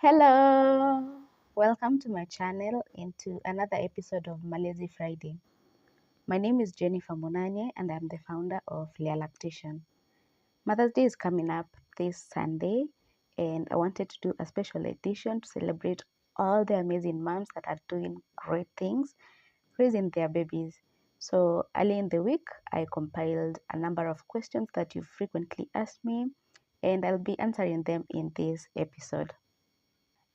Hello, welcome to my channel and to another episode of Malezi Friday. My name is Jennifer Munanie and I'm the founder of Lea Lactation. Mother's Day is coming up this Sunday and I wanted to do a special edition to celebrate all the amazing moms that are doing great things raising their babies. So early in the week, I compiled a number of questions that you frequently ask me and I'll be answering them in this episode.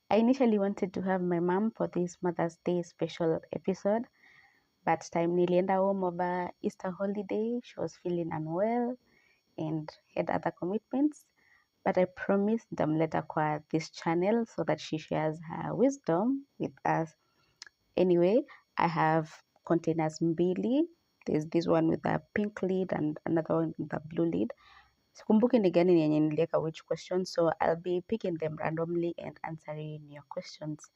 I initially wanted to have my mom for this Mother's Day special episode, but time nilienda home over Easter holiday. She was feeling unwell and had other commitments. But I promised nitamleta kwa this channel so that she shares her wisdom with us. Anyway, I have containers mbili. There's this one with a pink lid and another one with a blue lid. Sikumbuki ni gani yenye niliweka which question, so I'll be picking them randomly and answering your questions.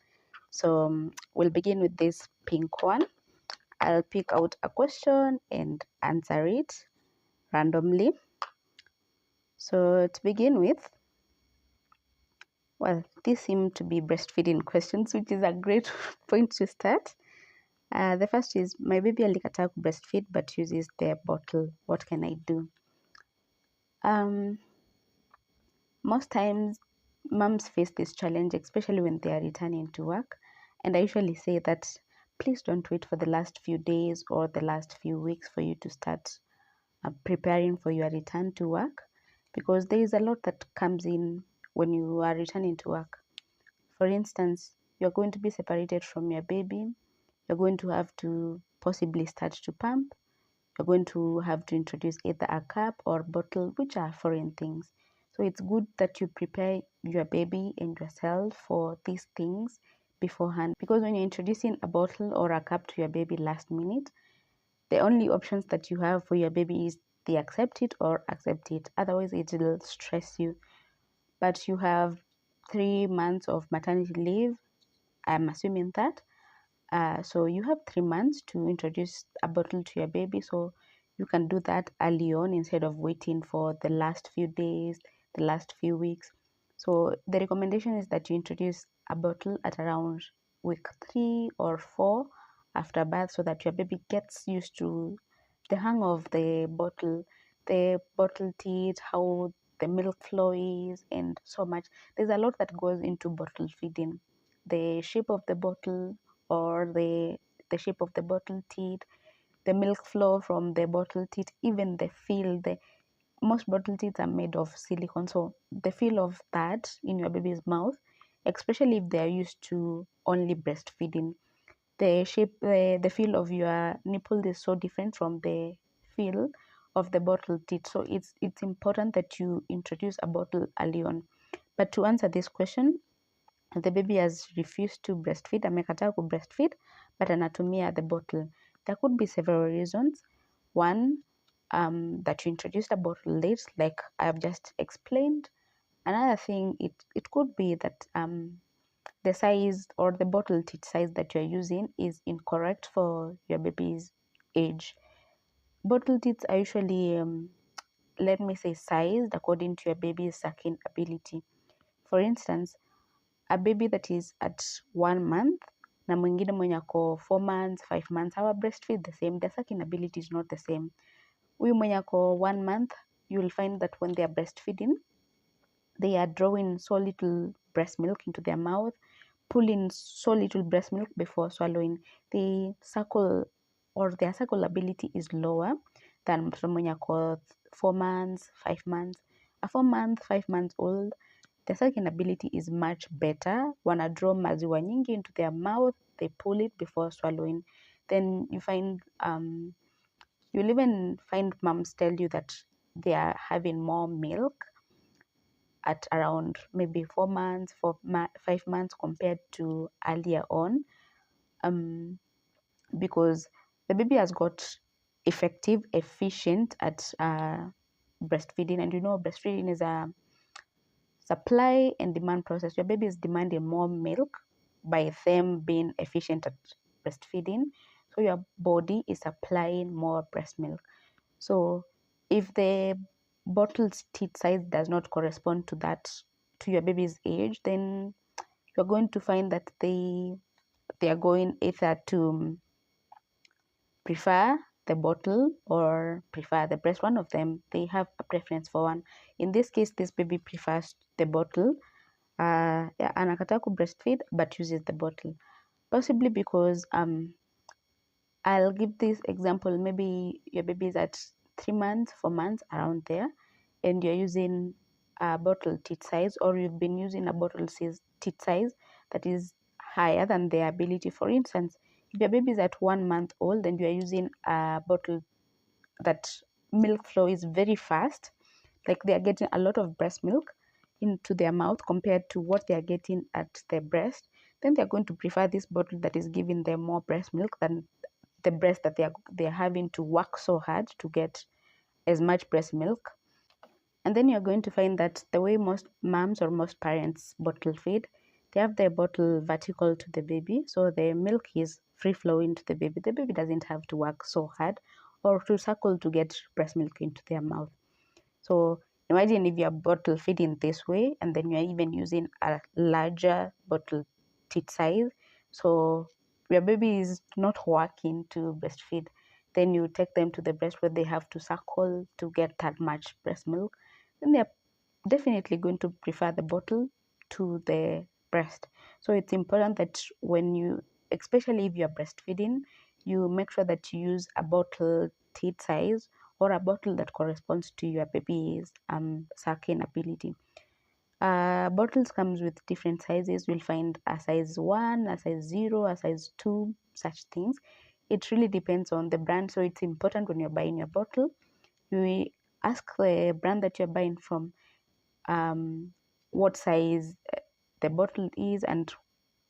So we'll begin with this pink one. I'll pick out a question and answer it randomly. So to begin with, well, these seem to be breastfeeding questions, which is a great point to start. The first is, my baby alikataa ku breastfeed but uses the bottle. What can I do? Most times, moms face this challenge, especially when they are returning to work. And I usually say that please don't wait for the last few days or the last few weeks for you to start preparing for your return to work, because there is a lot that comes in when you are returning to work. For instance, you're going to be separated from your baby. You're going to have to possibly start to pump. You're going to have to introduce either a cup or bottle, which are foreign things. So it's good that you prepare your baby and yourself for these things beforehand, because when you're introducing a bottle or a cup to your baby last minute, the only options that you have for your baby is they accept it or accept it. Otherwise, it will stress you. But you have 3 months of maternity leave, I'm assuming that. So you have 3 months to introduce a bottle to your baby. So you can do that early on instead of waiting for the last few days, the last few weeks. So the recommendation is that you introduce a bottle at around week 3 or 4 after birth, so that your baby gets used to the hang of the bottle teeth, how the milk flow is, and so much. There's a lot that goes into bottle feeding. The shape of the bottle, or the shape of the bottle teeth, the milk flow from the bottle teeth, even the feel. Most bottle teeth are made of silicone, so the feel of that in your baby's mouth, especially if they are used to only breastfeeding, the shape, the feel of your nipple is so different from the feel of the bottle teeth. So it's important that you introduce a bottle early on. But to answer this question, the baby has refused to breastfeed, amekataa ku breastfeed, but anatumia the bottle. There could be several reasons. One, that you introduced a bottle late, like I've just explained. Another thing, it could be that the size or the bottle teeth size that you're using is incorrect for your baby's age. Bottle teeth are usually, let me say, sized according to your baby's sucking ability. For instance, a baby that is at 1 month na mwingine mwenye ako 4 months, 5 months, our breastfeed the same, the sucking ability is not the same. Huyu mwenye ako 1 month, you will find that when they are breastfeeding, they are drawing so little breast milk into their mouth, pulling so little breast milk before swallowing. The suckle, or their suckle ability, is lower than mwenye ako 4 months, 5 months. A 4 month, 5 months old, the sucking ability is much better. Wana draw maziwa nyingi into their mouth, they pull it before swallowing. Then you find, you'll even find moms tell you that they are having more milk at around maybe 4 months, 5 months compared to earlier on, because the baby has got effective, efficient at breastfeeding. And you know, breastfeeding is a supply and demand process. Your baby is demanding more milk by them being efficient at breastfeeding. So your body is supplying more breast milk. So if the bottle's teeth size does not correspond to that, to your baby's age, then you're going to find that they are going either to prefer the bottle or prefer the breast. One of them, they have a preference for one. In this case, this baby prefers the bottle. Anakataa ku breastfeed but uses the bottle, possibly because I'll give this example. Maybe your baby is at 3 months, 4 months, around there, and you're using a bottle teat size, or you've been using a bottle teat size that is higher than their ability. For instance, if your baby is at 1 month old and you're using a bottle that milk flow is very fast, like they are getting a lot of breast milk into their mouth compared to what they are getting at their breast, then they're going to prefer this bottle that is giving them more breast milk than the breast that they're having to work so hard to get as much breast milk. And then you're going to find that the way most moms or most parents bottle feed, they have their bottle vertical to the baby, so the milk is free flowing to the baby. The baby doesn't have to work so hard or to suckle to get breast milk into their mouth. So imagine if you're bottle feeding this way, and then you're even using a larger bottle teat size. So your baby is not working to breastfeed. Then you take them to the breast where they have to suckle to get that much breast milk. Then they're definitely going to prefer the bottle to the breast. So it's important that when you, especially if you're breastfeeding, you make sure that you use a bottle teat size or a bottle that corresponds to your baby's sucking ability. Bottles comes with different sizes. You'll find a size 1, a size 0, a size 2, such things. It really depends on the brand. So it's important when you're buying your bottle, you ask the brand that you're buying from what size the bottle is and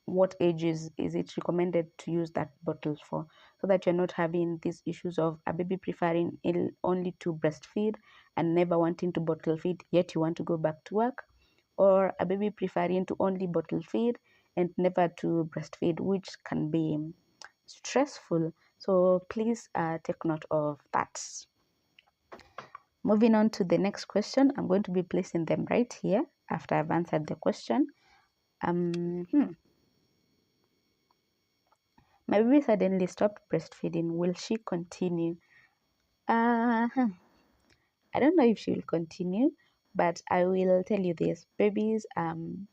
what ages is it recommended to use that bottle for, so that you're not having these issues of a baby preferring only to breastfeed and never wanting to bottle feed, yet you want to go back to work, or a baby preferring to only bottle feed and never to breastfeed, which can be stressful. So please take note of that. Moving on to the next question, I'm going to be placing them right here after I've answered the question. My baby suddenly stopped breastfeeding. Will she continue? I don't know if she will continue, but I will tell you this. Babies can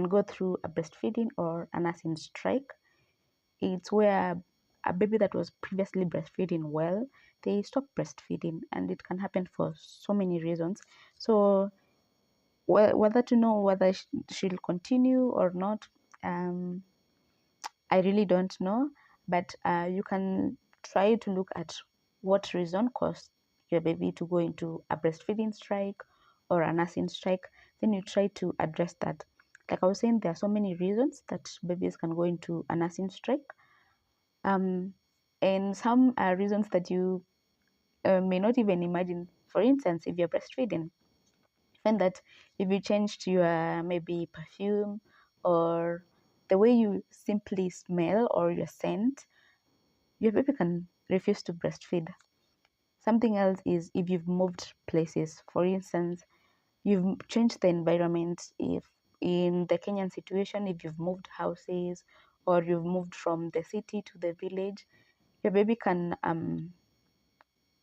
go through a breastfeeding or a nursing strike. It's where a baby that was previously breastfeeding well, they stop breastfeeding, and it can happen for so many reasons. So whether to know whether she'll continue or not, I really don't know, but you can try to look at what reason caused your baby to go into a breastfeeding strike or a nursing strike. Then you try to address that. Like I was saying, there are so many reasons that babies can go into a nursing strike. And some are reasons that you may not even imagine. For instance, if you're breastfeeding, find that if you changed your maybe perfume or the way you simply smell or your scent, your baby can refuse to breastfeed. Something else is if you've moved places. For instance, you've changed the environment. If in the Kenyan situation, if you've moved houses or you've moved from the city to the village, your baby can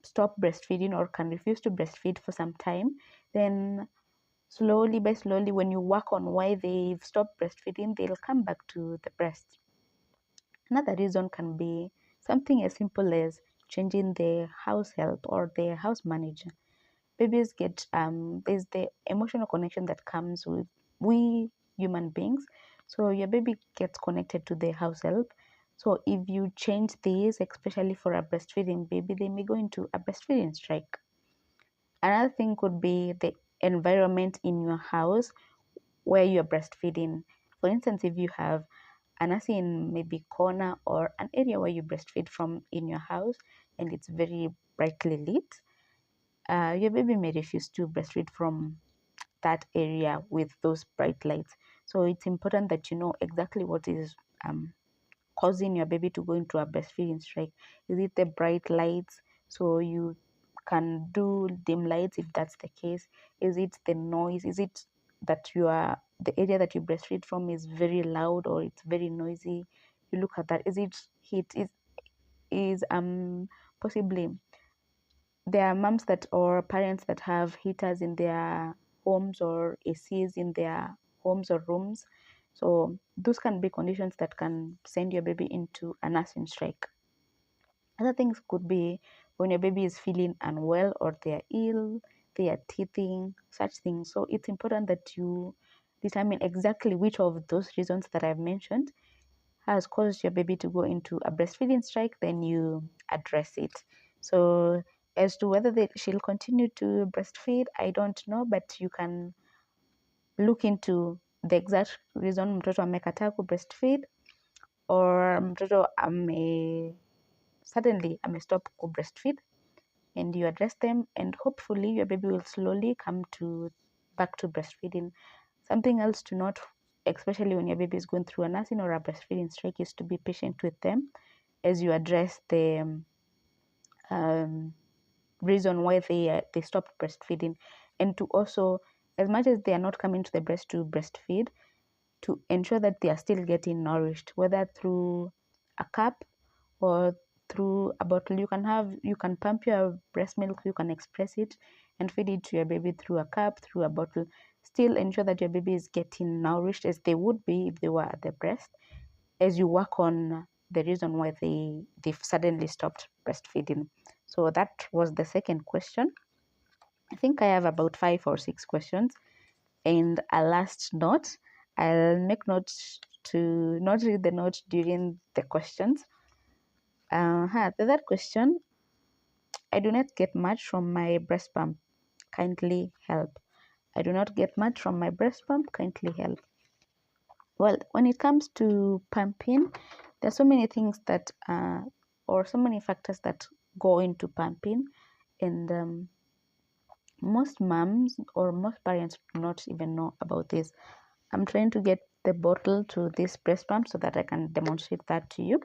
stop breastfeeding or can refuse to breastfeed for some time. Then slowly by slowly, when you work on why they've stopped breastfeeding, they'll come back to the breast. Another reason can be something as simple as changing the house help or the house manager. Babies get there's the emotional connection that comes with we human beings. So your baby gets connected to the house help. So if you change this, especially for a breastfeeding baby, they may go into a breastfeeding strike. Another thing could be the environment in your house where you're breastfeeding. For instance, if you have a nursery in maybe corner or an area where you breastfeed from in your house and it's very brightly lit, your baby may refuse to breastfeed from that area with those bright lights. So it's important that you know exactly what is causing your baby to go into a breastfeeding strike. Is it the bright lights? So you can do dim lights if that's the case. Is it the noise? Is it that the area that you breastfeed from is very loud or it's very noisy, you look at that. Is it heat? Is possibly there are moms that or parents that have heaters in their homes or ACs in their homes or rooms. So those can be conditions that can send your baby into a nursing strike. Other things could be when your baby is feeling unwell or they are ill, they are teething, such things. So it's important that you determine exactly which of those reasons that I've mentioned has caused your baby to go into a breastfeeding strike, then you address it. So as to whether she'll continue to breastfeed, I don't know, but you can look into the exact reason mtoto amekataa ku breastfeed or mtoto suddenly stop ku breastfeed, and you address them, and hopefully your baby will slowly come back to breastfeeding. Something else to note, especially when your baby is going through a nursing or a breastfeeding strike, is to be patient with them as you address the reason why they stopped breastfeeding, and to also, as much as they are not coming to the breast to breastfeed, to ensure that they are still getting nourished, whether through a cup or through a bottle. You can pump your breast milk, you can express it and feed it to your baby through a cup, through a bottle. Still ensure that your baby is getting nourished as they would be if they were at the breast, as you work on the reason why they've suddenly stopped breastfeeding. So that was the second question. I think I have about 5 or 6 questions. And a last note, I'll make notes to not read the note during the questions. The third question, I do not get much from my breast pump. Kindly help. I do not get much from my breast pump. Kindly help. Well, when it comes to pumping, there are so many things that, or so many factors that go into pumping, and most moms or most parents do not even know about this. I'm trying to get the bottle to this breast pump so that I can demonstrate that to you.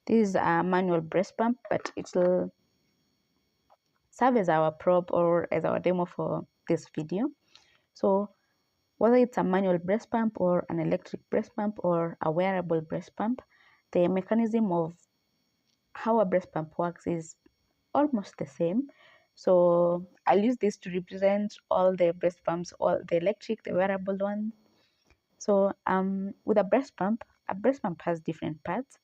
This is a manual breast pump, but it will serve as our probe or as our demo for this video. So whether it's a manual breast pump or an electric breast pump or a wearable breast pump, the mechanism of how a breast pump works is almost the same. So I'll use this to represent all the breast pumps, all the electric, the wearable one. So with a breast pump has different parts,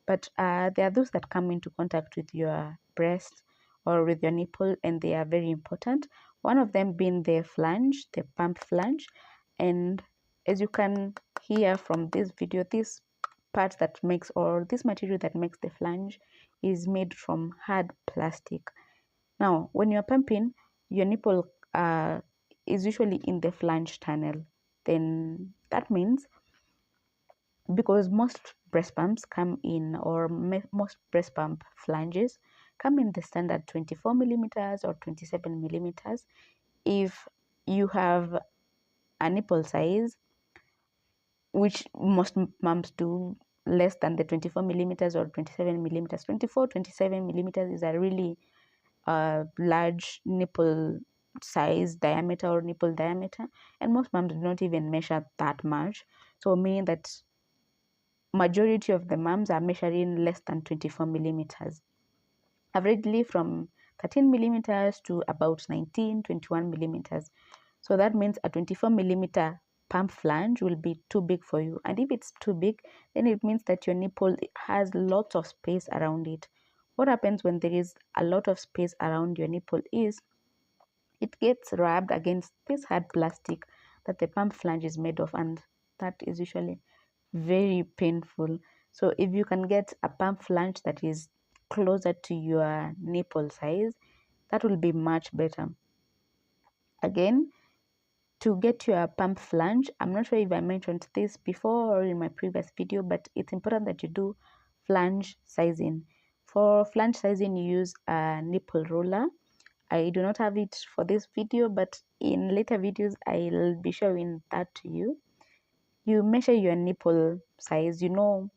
but there are those that come into contact with your breast or with your nipple, and they are very important. One of them being the flange, the pump flange. And as you can hear from this video, this part that makes, or this material that makes the flange, is made from hard plastic. Now, when you're pumping, your nipple is usually in the flange tunnel. Then that means, because most breast pumps come in, or most breast pump flanges come in the standard 24 millimeters or 27 millimeters. If you have a nipple size, which most moms do, less than the 24 millimeters or 27 millimeters, 24, 27 millimeters is a really large nipple size diameter or nipple diameter, and most moms do not even measure that much. So meaning that majority of the moms are measuring less than 24 millimeters, averagely from 13 millimeters to about 19, 21 millimeters. So that means a 24 millimeter pump flange will be too big for you. And if it's too big, then it means that your nipple has lots of space around it. What happens when there is a lot of space around your nipple is it gets rubbed against this hard plastic that the pump flange is made of, and that is usually very painful. So if you can get a pump flange that is closer to your nipple size, that will be much better. Again, to get your pump flange, I'm not sure if I mentioned this before or in my previous video, but it's important that you do flange sizing. For flange sizing, you use a nipple ruler. I do not have it for this video, but in later videos, I'll be showing that to you. You measure your nipple size, you know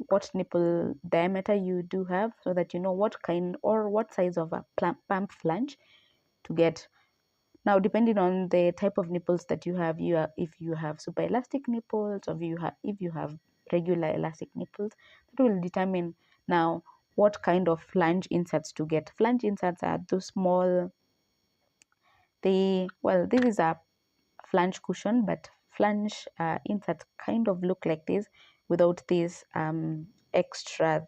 what nipple diameter you do have, so that you know what kind or what size of a pump flange to get. Now, depending on the type of nipples that you have, if you have super elastic nipples, or if you have regular elastic nipples, that will determine now what kind of flange inserts to get. Flange inserts are those small, this is a flange cushion, but flange inserts kind of look like this without this extra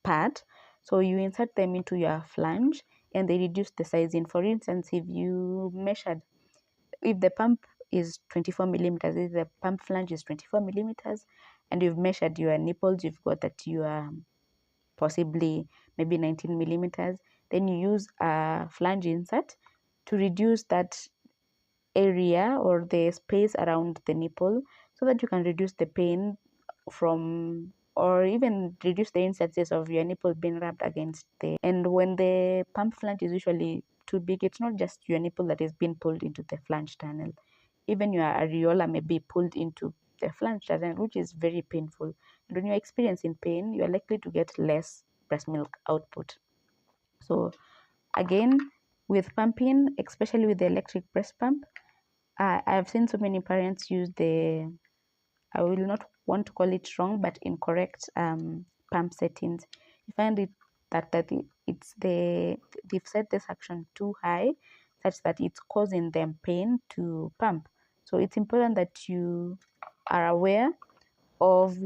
part. So you insert them into your flange and they reduce the sizing. For instance, if the pump is 24 millimeters, if the pump flange is 24 millimeters, and you've measured your nipples, you've got that you are possibly maybe 19 millimeters, then you use a flange insert to reduce that area or the space around the nipple, so that you can reduce the pain from, or even reduce the instances of your nipple being rubbed against and when the pump flange is usually too big, it's not just your nipple that is being pulled into the flange tunnel. Even your areola may be pulled into the flange tunnel, which is very painful. And when you're experiencing pain, you're likely to get less breast milk output. So again, with pumping, especially with the electric breast pump, I've seen so many parents use I will not want to call it wrong, but incorrect pump settings. You find it that they've set the suction too high, such that it's causing them pain to pump. So it's important that you are aware of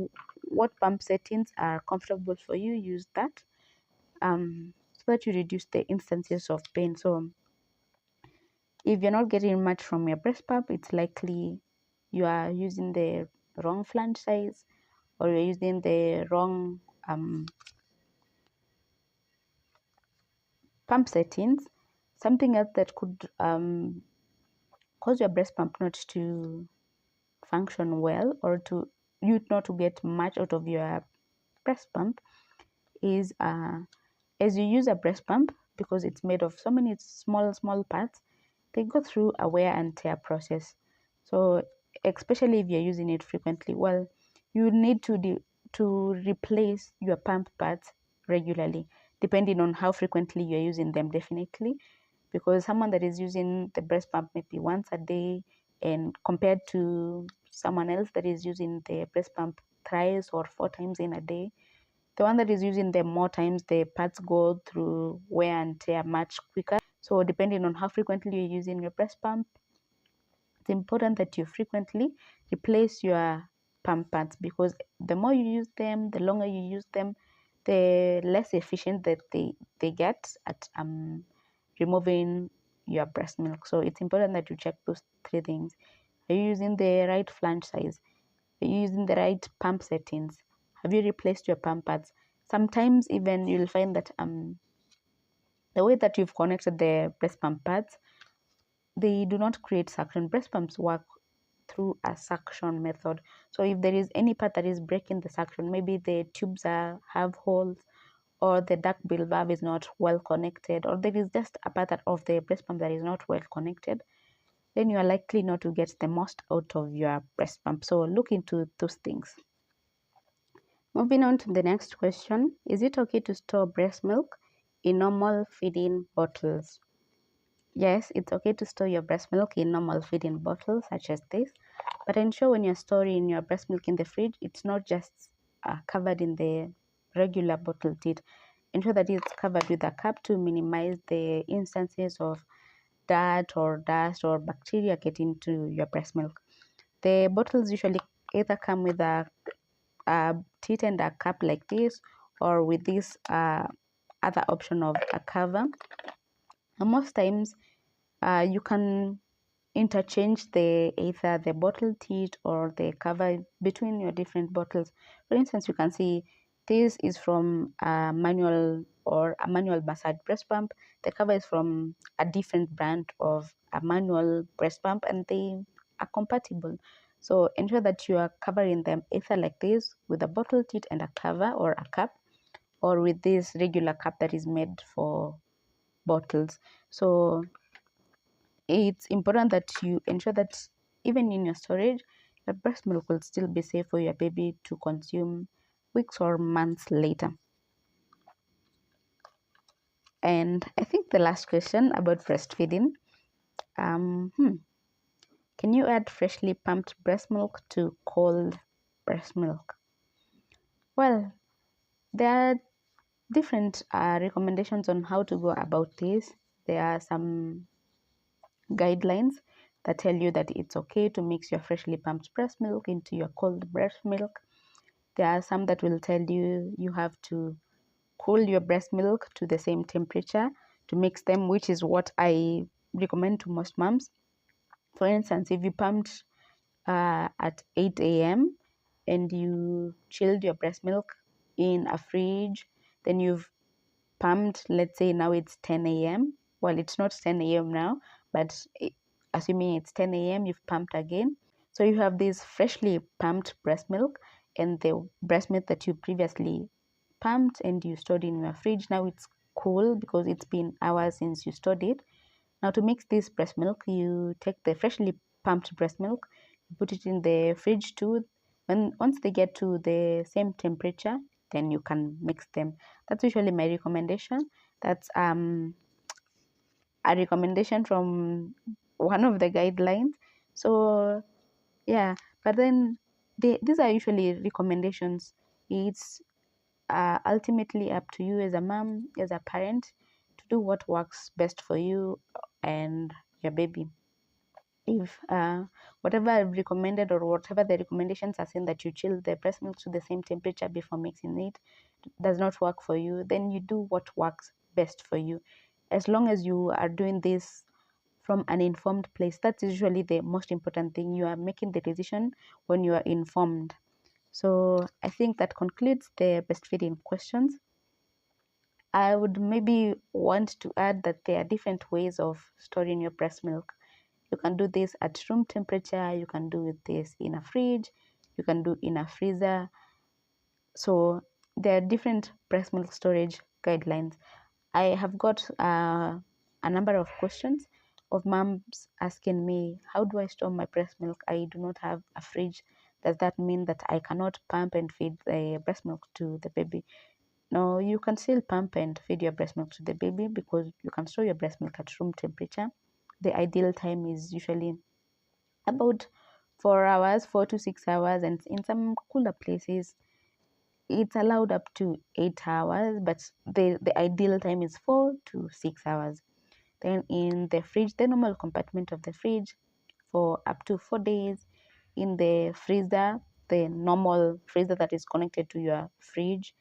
what pump settings are comfortable for you. Use that so that you reduce the instances of pain. So if you're not getting much from your breast pump, it's likely you are using the wrong flange size, or you're using the wrong pump settings. Something else that could cause your breast pump not to function well, or to you not to get much out of your breast pump, is as you use a breast pump, because it's made of so many small parts, they go through a wear and tear process. So especially if you're using it frequently, well, you need to replace your pump pads regularly, depending on how frequently you're using them, definitely. Because someone that is using the breast pump maybe once a day, and compared to someone else that is using the breast pump thrice or 4 times in a day, the one that is using them more times, the parts go through wear and tear much quicker. So depending on how frequently you're using your breast pump, it's important that you frequently replace your pump pads, because the more you use them, the longer you use them, the less efficient that they get at removing your breast milk. So it's important that you check those 3 things. Are you using the right flange size? Are you using the right pump settings? Have you replaced your pump pads? Sometimes even you'll find that the way that you've connected the breast pump pads, they do not create suction. Breast pumps work through a suction method. So if there is any part that is breaking the suction, maybe the tubes have holes, or the duckbill valve is not well connected, or there is just a part of the breast pump that is not well connected, then you are likely not to get the most out of your breast pump. So look into those things. Moving on to the next question, is it okay to store breast milk in normal feeding bottles? Yes, it's okay to store your breast milk in normal feeding bottles such as this, but ensure when you're storing your breast milk in the fridge, it's not just covered in the regular bottle lid. Ensure that it's covered with a cap to minimize the instances of dirt or dust or bacteria getting into your breast milk. The bottles usually either come with a tit and a cap like this, or with this other option of a cover. And most times you can interchange either the bottle tit or the cover between your different bottles. For instance, you can see this is from a manual massage breast pump. The cover is from a different brand of a manual breast pump, and they are compatible. So ensure that you are covering them either like this with a bottle tit and a cover or a cap, or with this regular cap that is made for bottles. So it's important that you ensure that even in your storage, your breast milk will still be safe for your baby to consume weeks or months later. And I think the last question about breastfeeding, Can you add freshly pumped breast milk to cold breast milk? Well, there are different recommendations on how to go about this. There are some guidelines that tell you that it's okay to mix your freshly pumped breast milk into your cold breast milk. There are some that will tell you you have to cool your breast milk to the same temperature to mix them, which is what I recommend to most moms. For instance, if you pumped at 8 a.m. and you chilled your breast milk in a fridge, then you've pumped, let's say now it's 10 a.m. Well, it's not 10 a.m. now, but assuming it's 10 a.m., you've pumped again. So you have this freshly pumped breast milk and the breast milk that you previously pumped and you stored in your fridge. Now it's cool because it's been hours since you stored it. Now to mix this breast milk, you take the freshly pumped breast milk, you put it in the fridge too. Once they get to the same temperature, then you can mix them. That's usually my recommendation. That's a recommendation from one of the guidelines. So yeah, but then these are usually recommendations. It's ultimately up to you as a mom, as a parent, to do what works best for you and your baby. If whatever I've recommended or whatever the recommendations are saying that you chill the breast milk to the same temperature before mixing it does not work for you, then you do what works best for you. As long as you are doing this from an informed place, that's usually the most important thing. You are making the decision when you are informed. So I think that concludes the breastfeeding questions. I would maybe want to add that there are different ways of storing your breast milk. You can do this at room temperature, you can do this in a fridge, you can do in a freezer. So there are different breast milk storage guidelines. I have got a number of questions of moms asking me, how do I store my breast milk? I do not have a fridge. Does that mean that I cannot pump and feed the breast milk to the baby? No, you can still pump and feed your breast milk to the baby because you can store your breast milk at room temperature. The ideal time is usually about 4 hours, 4 to 6 hours, and in some cooler places, it's allowed up to 8 hours, but the ideal time is 4 to 6 hours. Then in the fridge, the normal compartment of the fridge, for up to 4 days. In the freezer, the normal freezer that is connected to your fridge,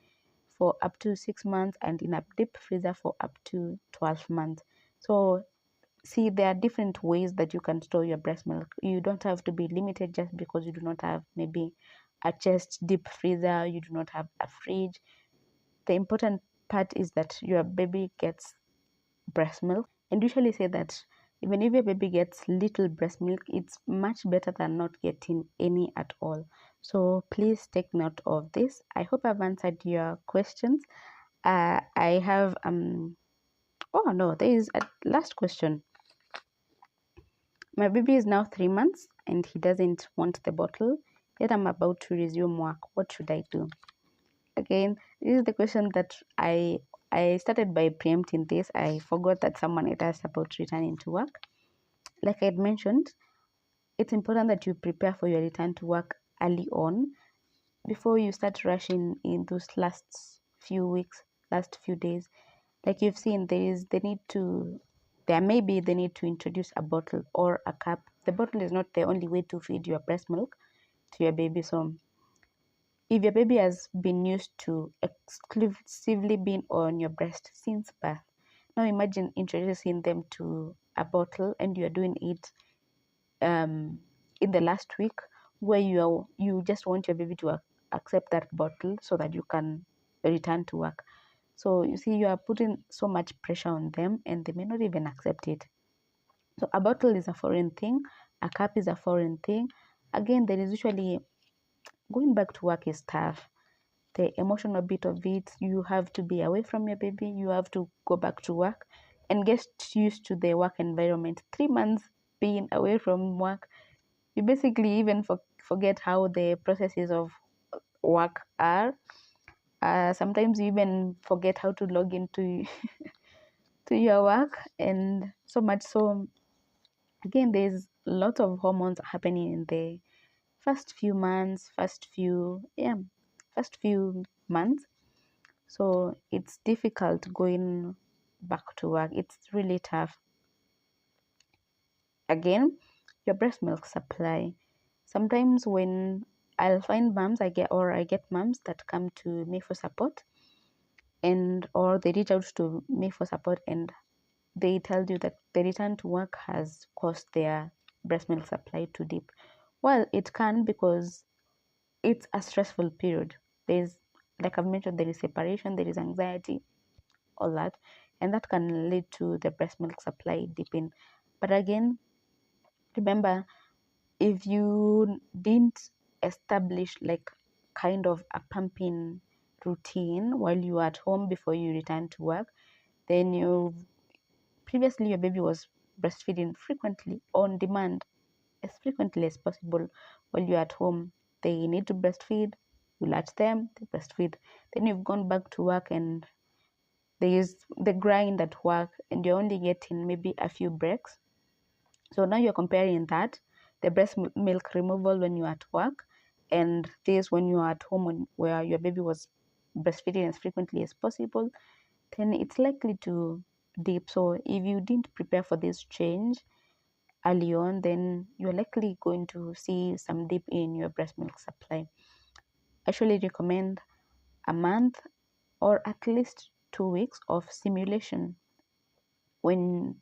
for up to 6 months, and in a deep freezer for up to 12 months. So see, there are different ways that you can store your breast milk. You don't have to be limited just because you do not have maybe a chest deep freezer, you do not have a fridge. The important part is that your baby gets breast milk, and usually say that even if your baby gets little breast milk, it's much better than not getting any at all. So please take note of this. I hope I've answered your questions. I have oh no, there is a last question. My baby is now 3 months and he doesn't want the bottle, yet I'm about to resume work. What should I do? Again, this is the question that I started by preempting this. I forgot that someone had asked about returning to work. Like I had mentioned, it's important that you prepare for your return to work early on before you start rushing in those last few weeks, last few days. Like you've seen, there may be the need to introduce a bottle or a cup. The bottle is not the only way to feed your breast milk to your baby. So if your baby has been used to exclusively being on your breast since birth, now imagine introducing them to a bottle and you're doing it in the last week where you just want your baby to accept that bottle so that you can return to work. So you see, you are putting so much pressure on them and they may not even accept it. So a bottle is a foreign thing, a cup is a foreign thing. Again, there is usually going back to work is tough. The emotional bit of it, you have to be away from your baby, you have to go back to work and get used to the work environment. 3 months being away from work, you basically even forget how the processes of work are. Sometimes you even forget how to log into to your work, and so much so Again, there's lots of hormones happening in the first few months, first few months. So it's difficult going back to work. It's really tough. Again, your breast milk supply. Sometimes when I'll find moms, I get moms that come to me for support, and or they reach out to me for support, and they tell you that the return to work has caused their breast milk supply to dip. Well, it can, because it's a stressful period. There's, like I've mentioned, there is separation, there is anxiety, all that, and that can lead to the breast milk supply dipping. But again, remember, if you didn't establish like kind of a pumping routine while you are at home before you return to work, then previously your baby was breastfeeding frequently, on demand, as frequently as possible while you're at home. They need to breastfeed, you latch them, they breastfeed. Then you've gone back to work and there is the grind at work and you're only getting maybe a few breaks. So now you're comparing that, the breast milk removal when you're at work, and this when you're at home, where your baby was breastfeeding as frequently as possible, then it's likely to dip. So if you didn't prepare for this change early on, then you're likely going to see some dip in your breast milk supply. I usually recommend a month or at least 2 weeks of simulation. When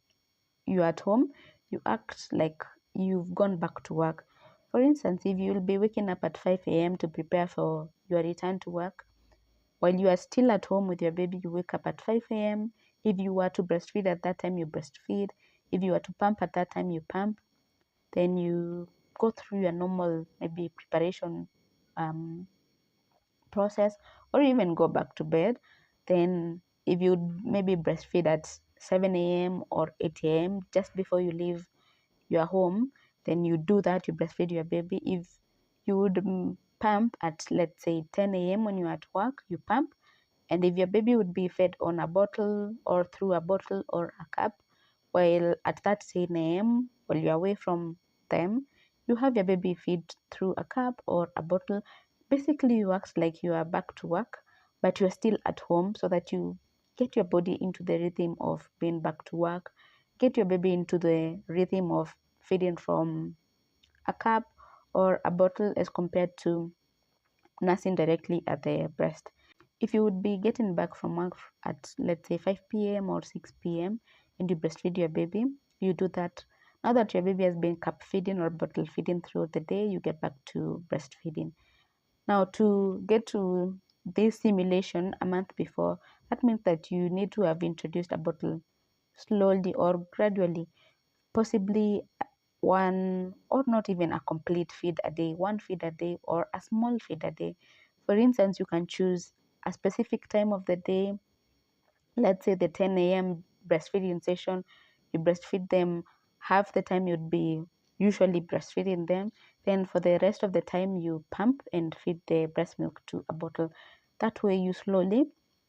you're at home, you act like you've gone back to work. For instance, if you'll be waking up at 5 a.m. to prepare for your return to work, while you are still at home with your baby, you wake up at 5 a.m. If you were to breastfeed at that time, you breastfeed. If you were to pump at that time, you pump. Then you go through your normal maybe preparation process, or even go back to bed. Then if you maybe breastfeed at 7 a.m. or 8 a.m. just before you leave your home, then you do that, you breastfeed your baby. If you would pump at, let's say, 10 a.m. when you're at work, you pump. And if your baby would be fed on a bottle or through a bottle or a cup, while at that 10 a.m., while you're away from them, you have your baby feed through a cup or a bottle. Basically, you act like you are back to work, but you're still at home, so that you get your body into the rhythm of being back to work, get your baby into the rhythm of feeding from a cup or a bottle as compared to nursing directly at the breast. If you would be getting back from work at, let's say, 5 p.m. or 6 p.m. and you breastfeed your baby, you do that. Now that your baby has been cup feeding or bottle feeding throughout the day, you get back to breastfeeding. Now, to get to this simulation a month before, that means that you need to have introduced a bottle slowly or gradually, possibly one, or not even a complete feed a day, one feed a day or a small feed a day. For instance, you can choose a specific time of the day, let's say the 10 a.m. breastfeeding session. You breastfeed them half the time you'd be usually breastfeeding them. Then for the rest of the time, you pump and feed the breast milk to a bottle. That way, you slowly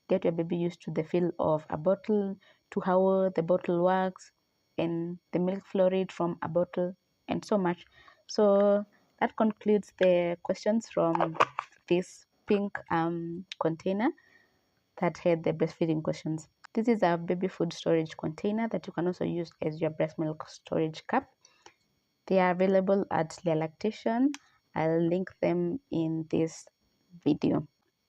get your baby used to the feel of a bottle, to how the bottle works, and the milk flow rate from a bottle, and so much. So that concludes the questions from this pink container that had the breastfeeding questions. This is a baby food storage container that you can also use as your breast milk storage cup. They are available at Lea Lactation. I'll link them in this video.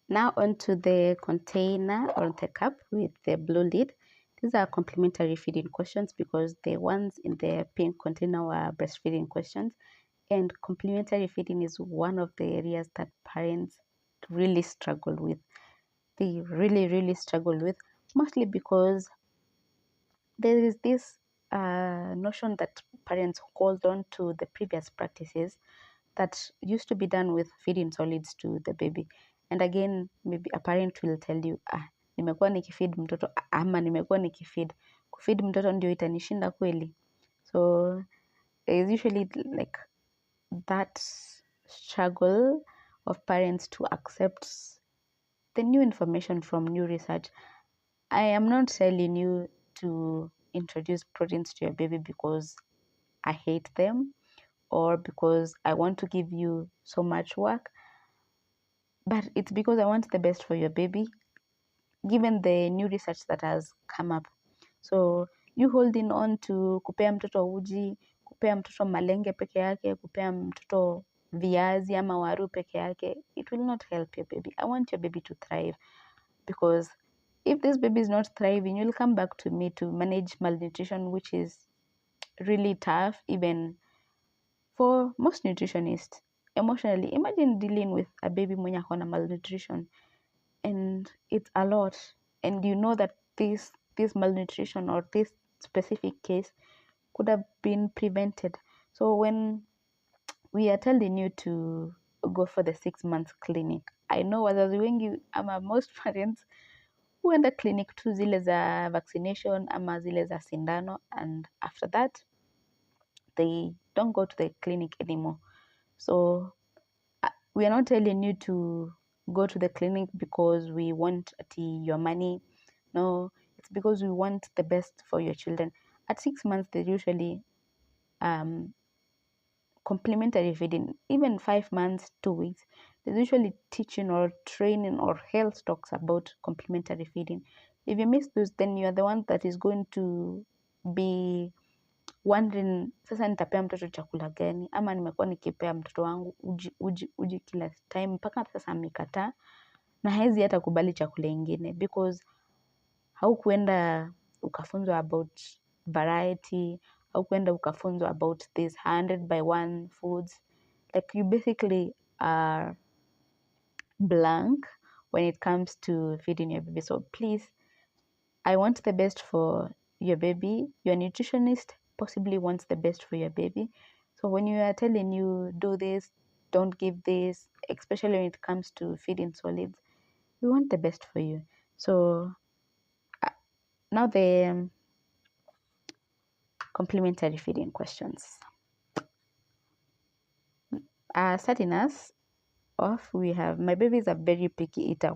Now onto the container or the cup with the blue lid. These are complementary feeding questions because the ones in the pink container were breastfeeding questions. And complementary feeding is one of the areas that parents really struggle with. They really struggle with, mostly because there is this notion that parents hold on to the previous practices that used to be done with feeding solids to the baby. And again, maybe a parent will tell you, nimekuwa nikifeed mtoto ama nimekuwa nikifeed. Kufeed mtoto ndio itanishinda kweli. So there is usually like that struggle of parents to accept the new information from new research. I am not telling you to introduce proteins to your baby because I hate them or because I want to give you so much work, but it's because I want the best for your baby, given the new research that has come up. So you holding on to kupea mtoto uji, kupea mtoto malenge peke yake, kupea mtoto viazi ama waru peke yake, it will not help your baby. I want your baby to thrive, because if this baby is not thriving, you'll come back to me to manage malnutrition, which is really tough even for most nutritionists. Emotionally, imagine dealing with a baby mwenye akona malnutrition, and it's a lot, and you know that this malnutrition or this specific case could have been prevented. So when we are telling you to go for the 6 months clinic, I know wazazi wengi ama most parents huenda clinic tu zile za vaccination ama zile za sindano, and after that they don't go to the clinic anymore. So we are not telling you to go to the clinic because we want your money. No, it's because we want the best for your children. At 6 months, they usually complementary feeding. Even 5 months, 2 weeks, there's usually teaching or training or health talks about complementary feeding. If you miss those, then you are the one that is going to be wondering, sasa nitapea mtoto chakula gani, ama nimekuwa nikipea mtoto wangu uji kila time mpaka sasa amekataa na hawezi hata kubali chakula ingine, because haukuenda ukafunzwa about variety, haukuenda ukafunzwa about this 100x1 foods. Like you basically are blank when it comes to feeding your baby. So please, I want the best for your baby. Your nutritionist possibly wants the best for your baby. So when you are telling you do this, don't give this, especially when it comes to feeding solids, we want the best for you. So now the complementary feeding questions. Starting us off, we have, my baby is a very picky eater.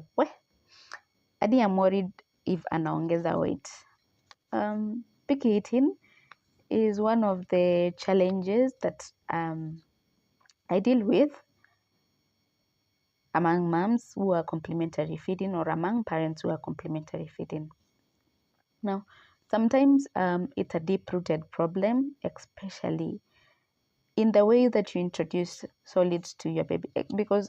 Hadi I'm worried if anaongeza weight. Picky eating is one of the challenges that I deal with among moms who are complementary feeding, or among parents who are complementary feeding. Now, sometimes it's a deep-rooted problem, especially in the way that you introduce solids to your baby, because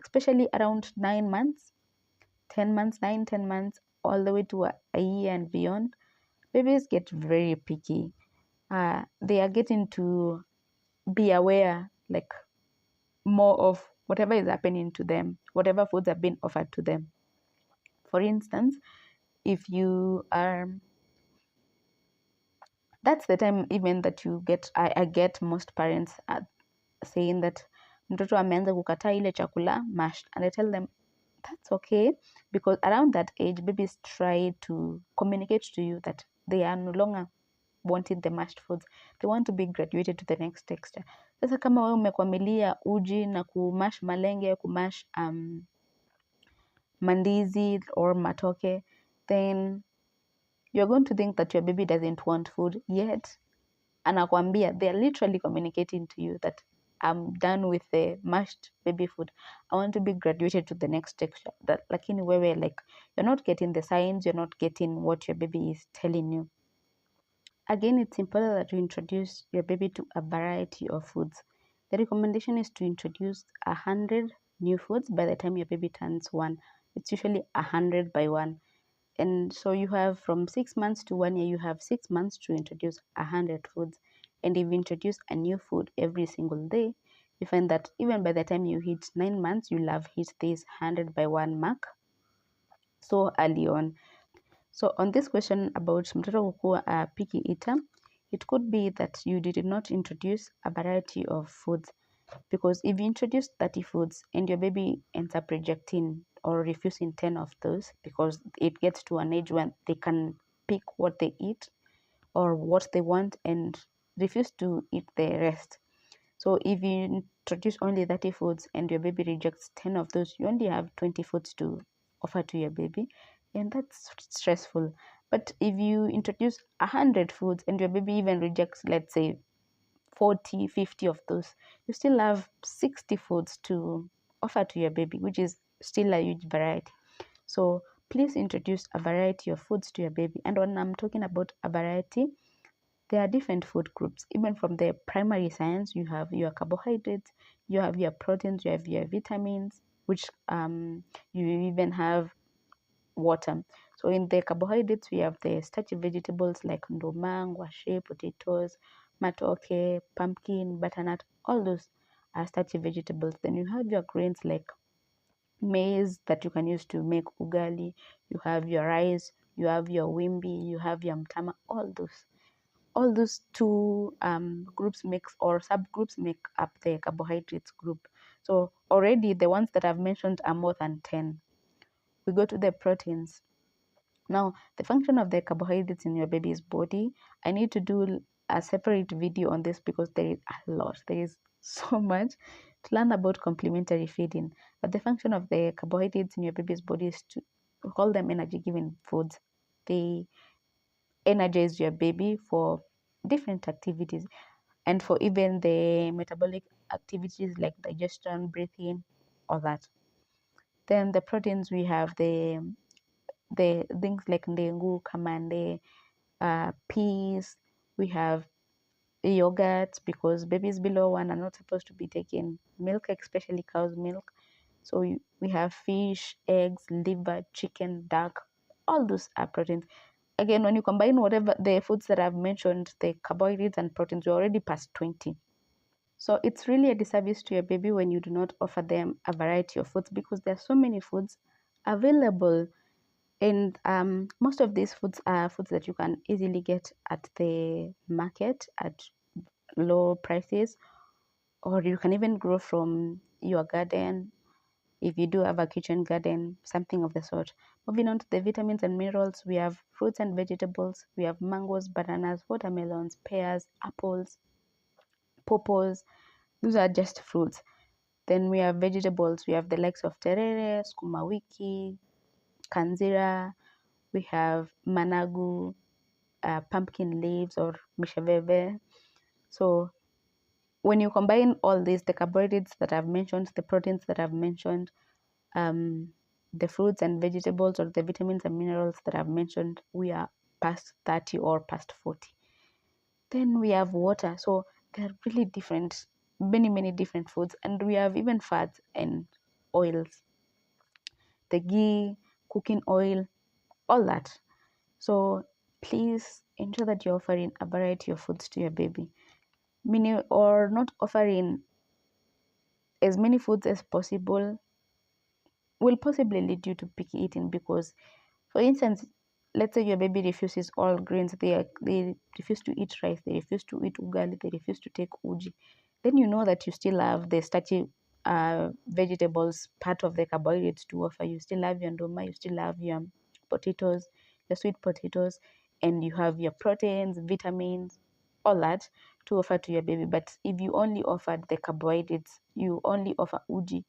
especially around 9 months, 10 months, 9, 10 months, all the way to a year and beyond, babies get very picky. They are getting to be aware, like, more of whatever is happening to them, whatever foods have been offered to them. For instance, if you are, that's the time even that you get, I get most parents saying that mtoto ameanza kukataa ile chakula mashed, and I tell them that's okay, because around that age babies try to communicate to you that they are no longer wanting the mashed foods, they want to be graduated to the next texture. Sasa kama wewe umekwamilia uji na kumash malenge, kumash mandizi or matoke, then you're going to think that your baby doesn't want food, yet anakwambia, they're literally communicating to you that I'm done with the mashed baby food, I want to be graduated to the next texture. That lakini wewe, like, you're not getting the signs, you're not getting what your baby is telling you. Again, it's important that you introduce your baby to a variety of foods. The recommendation is to introduce 100 new foods by the time your baby turns 1. It's usually 100x1. And so you have from 6 months to 1 year, you have 6 months to introduce 100 foods. And if you introduce a new food every single day, you find that even by the time you hit 9 months, you'll have hit this 100x1 mark so early on. So on this question about mtoto kukua a picky eater, it could be that you did not introduce a variety of foods, because if you introduce 30 foods and your baby ends up rejecting or refusing 10 of those, because it gets to an age when they can pick what they eat or what they want and refuse to eat the rest. So if you introduce only 30 foods and your baby rejects 10 of those, you only have 20 foods to offer to your baby, and that's stressful. But if you introduce 100 foods and your baby even rejects, let's say, 40, 50 of those, you still have 60 foods to offer to your baby, which is still a huge variety. So please introduce a variety of foods to your baby. And when I'm talking about a variety, there are different food groups. Even from the primary science, you have your carbohydrates, you have your proteins, you have your vitamins, which you even have water. So in the carbohydrates, we have the starchy vegetables like ndoma, ngwashe, potatoes, matoke, pumpkin, butternut, all those are starchy vegetables. Then you have your grains like maize that you can use to make ugali, you have your rice, you have your wimbi, you have your mtama, all those two groups makes or subgroups make up the carbohydrates group. So already the ones that I've mentioned are more than 10. We go to the proteins. Now, the function of the carbohydrates in your baby's body, I need to do a separate video on this because there is a lot. There is so much to learn about complementary feeding. But the function of the carbohydrates in your baby's body is to call them energy giving foods. They energize your baby for different activities and for even the metabolic activities like digestion, breathing, all that. Then the proteins, we have the things like ndengu, kamande, peas. We have yogurt because babies below 1 are not supposed to be taking milk, especially cow's milk. So we have fish, eggs, liver, chicken, duck. All those are proteins. Again, when you combine whatever the foods that I've mentioned, the carbohydrates and proteins, you're already past 20. So it's really a disservice to your baby when you do not offer them a variety of foods because there are so many foods available. And most of these foods are foods that you can easily get at the market at low prices, or you can even grow from your garden if you do have a kitchen garden, something of the sort. Moving on to the vitamins and minerals, we have fruits and vegetables. We have mangoes, bananas, watermelons, pears, apples, pawpaws. Those are just fruits. Then we have vegetables. We have the likes of terere, sukuma wiki, kanzira. We have managu, pumpkin leaves or misheveve. So when you combine all these, the carbohydrates that I've mentioned, the proteins that I've mentioned, the fruits and vegetables or the vitamins and minerals that I've mentioned, we are past 30 or past 40. Then we have water. So they're really different, many different foods. And we have even fats and oils, the ghee, cooking oil, all that. So please ensure that you're offering a variety of foods to your baby. Meaning, or not offering as many foods as possible will possibly lead you to picky eating because, for instance, let's say your baby refuses all grains, they refuse to eat rice, they refuse to eat ugali, they refuse to take uji. Then you know that you still have the starchy vegetables, part of the carbohydrates to offer. You still have your ndoma, you still have your potatoes, your sweet potatoes, and you have your proteins, vitamins, all that to offer to your baby. But if you only offered the carbohydrates, you only offer uji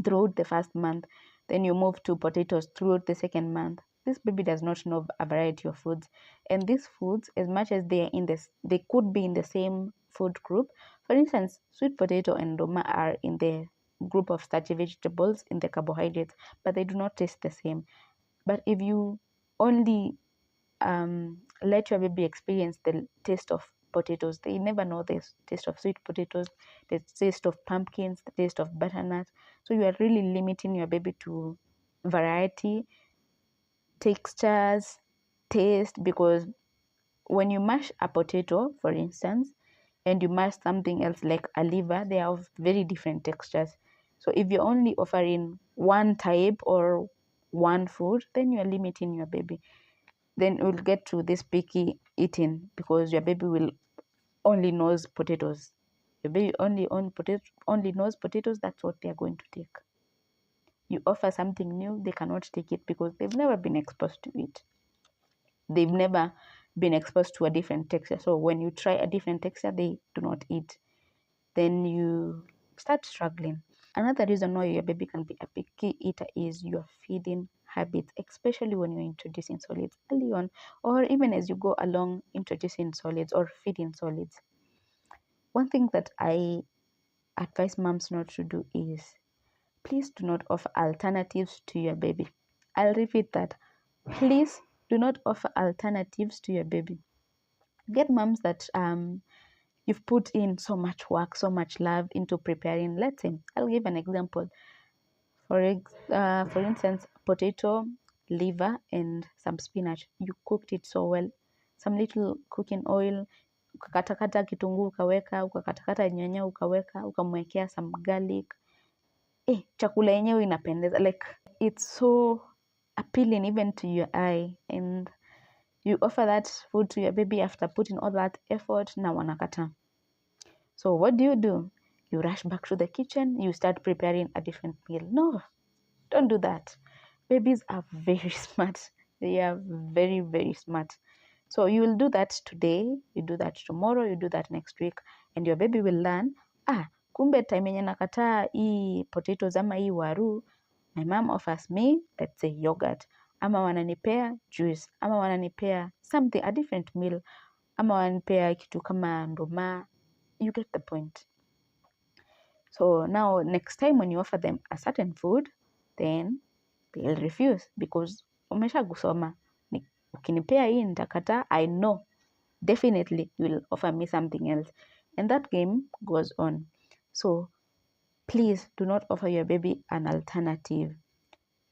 throughout the first month, then you move to potatoes throughout the second month, this baby does not know a variety of foods. And these foods, as much as they are in this, they could be in the same food group. For instance, sweet potato and ndoma are in the group of starchy vegetables in the carbohydrates, but they do not taste the same. But if you only let your baby experience the taste of potatoes, they never know the taste of sweet potatoes, the taste of pumpkins, the taste of butternut. So you are really limiting your baby to variety, textures, taste, because when you mash a potato, for instance, and you mash something else like a liver, they have very different textures. So if you're only offering one type or one food, then you're limiting your baby. Then we'll get to this picky eating because your baby will only knows potatoes. Your baby only knows potatoes. That's what they are going to take. You offer something new, they cannot take it because they've never been exposed to it. They've never been exposed to a different texture. So when you try a different texture, they do not eat. Then you start struggling. Another reason why your baby can be a picky eater is your feeding habits, especially when you're introducing solids early on, or even as you go along introducing solids or feeding solids. one thing that I advise moms not to do is, please do not offer alternatives to your baby. I'll repeat that. Please do not offer alternatives to your baby. Get moms that you've put in so much work, so much love into preparing. Let's say, I'll give an example. For instance, potato, liver, and some spinach. You cooked it so well. Some little cooking oil, ukakatakata kitunguu ukaweka, ukakatakata nyanya ukaweka, ukamwekea some garlic. Chakula yenyewe inapendeza. Like, it's so appealing even to your eye, and you offer that food to your baby after putting all that effort, na wanakata. So what do? You rush back to the kitchen, you start preparing a different meal. No, don't do that. Babies are very smart. They are very, very smart. So you will do that today, you do that tomorrow, you do that next week, and your baby will learn, kumbe time yenye nakataa hii potatoes ama hii waru, my mom offers me, let's say, yogurt, ama wananipea juice, ama wananipea something, a different meal, ama wananipea kitu kama nduma. You get the point. So now next time when you offer them a certain food, then they'll refuse because umesha kusoma. Ukinipea hii nitakataa, I know definitely you will offer me something else, and that game goes on. So please do not offer your baby an alternative.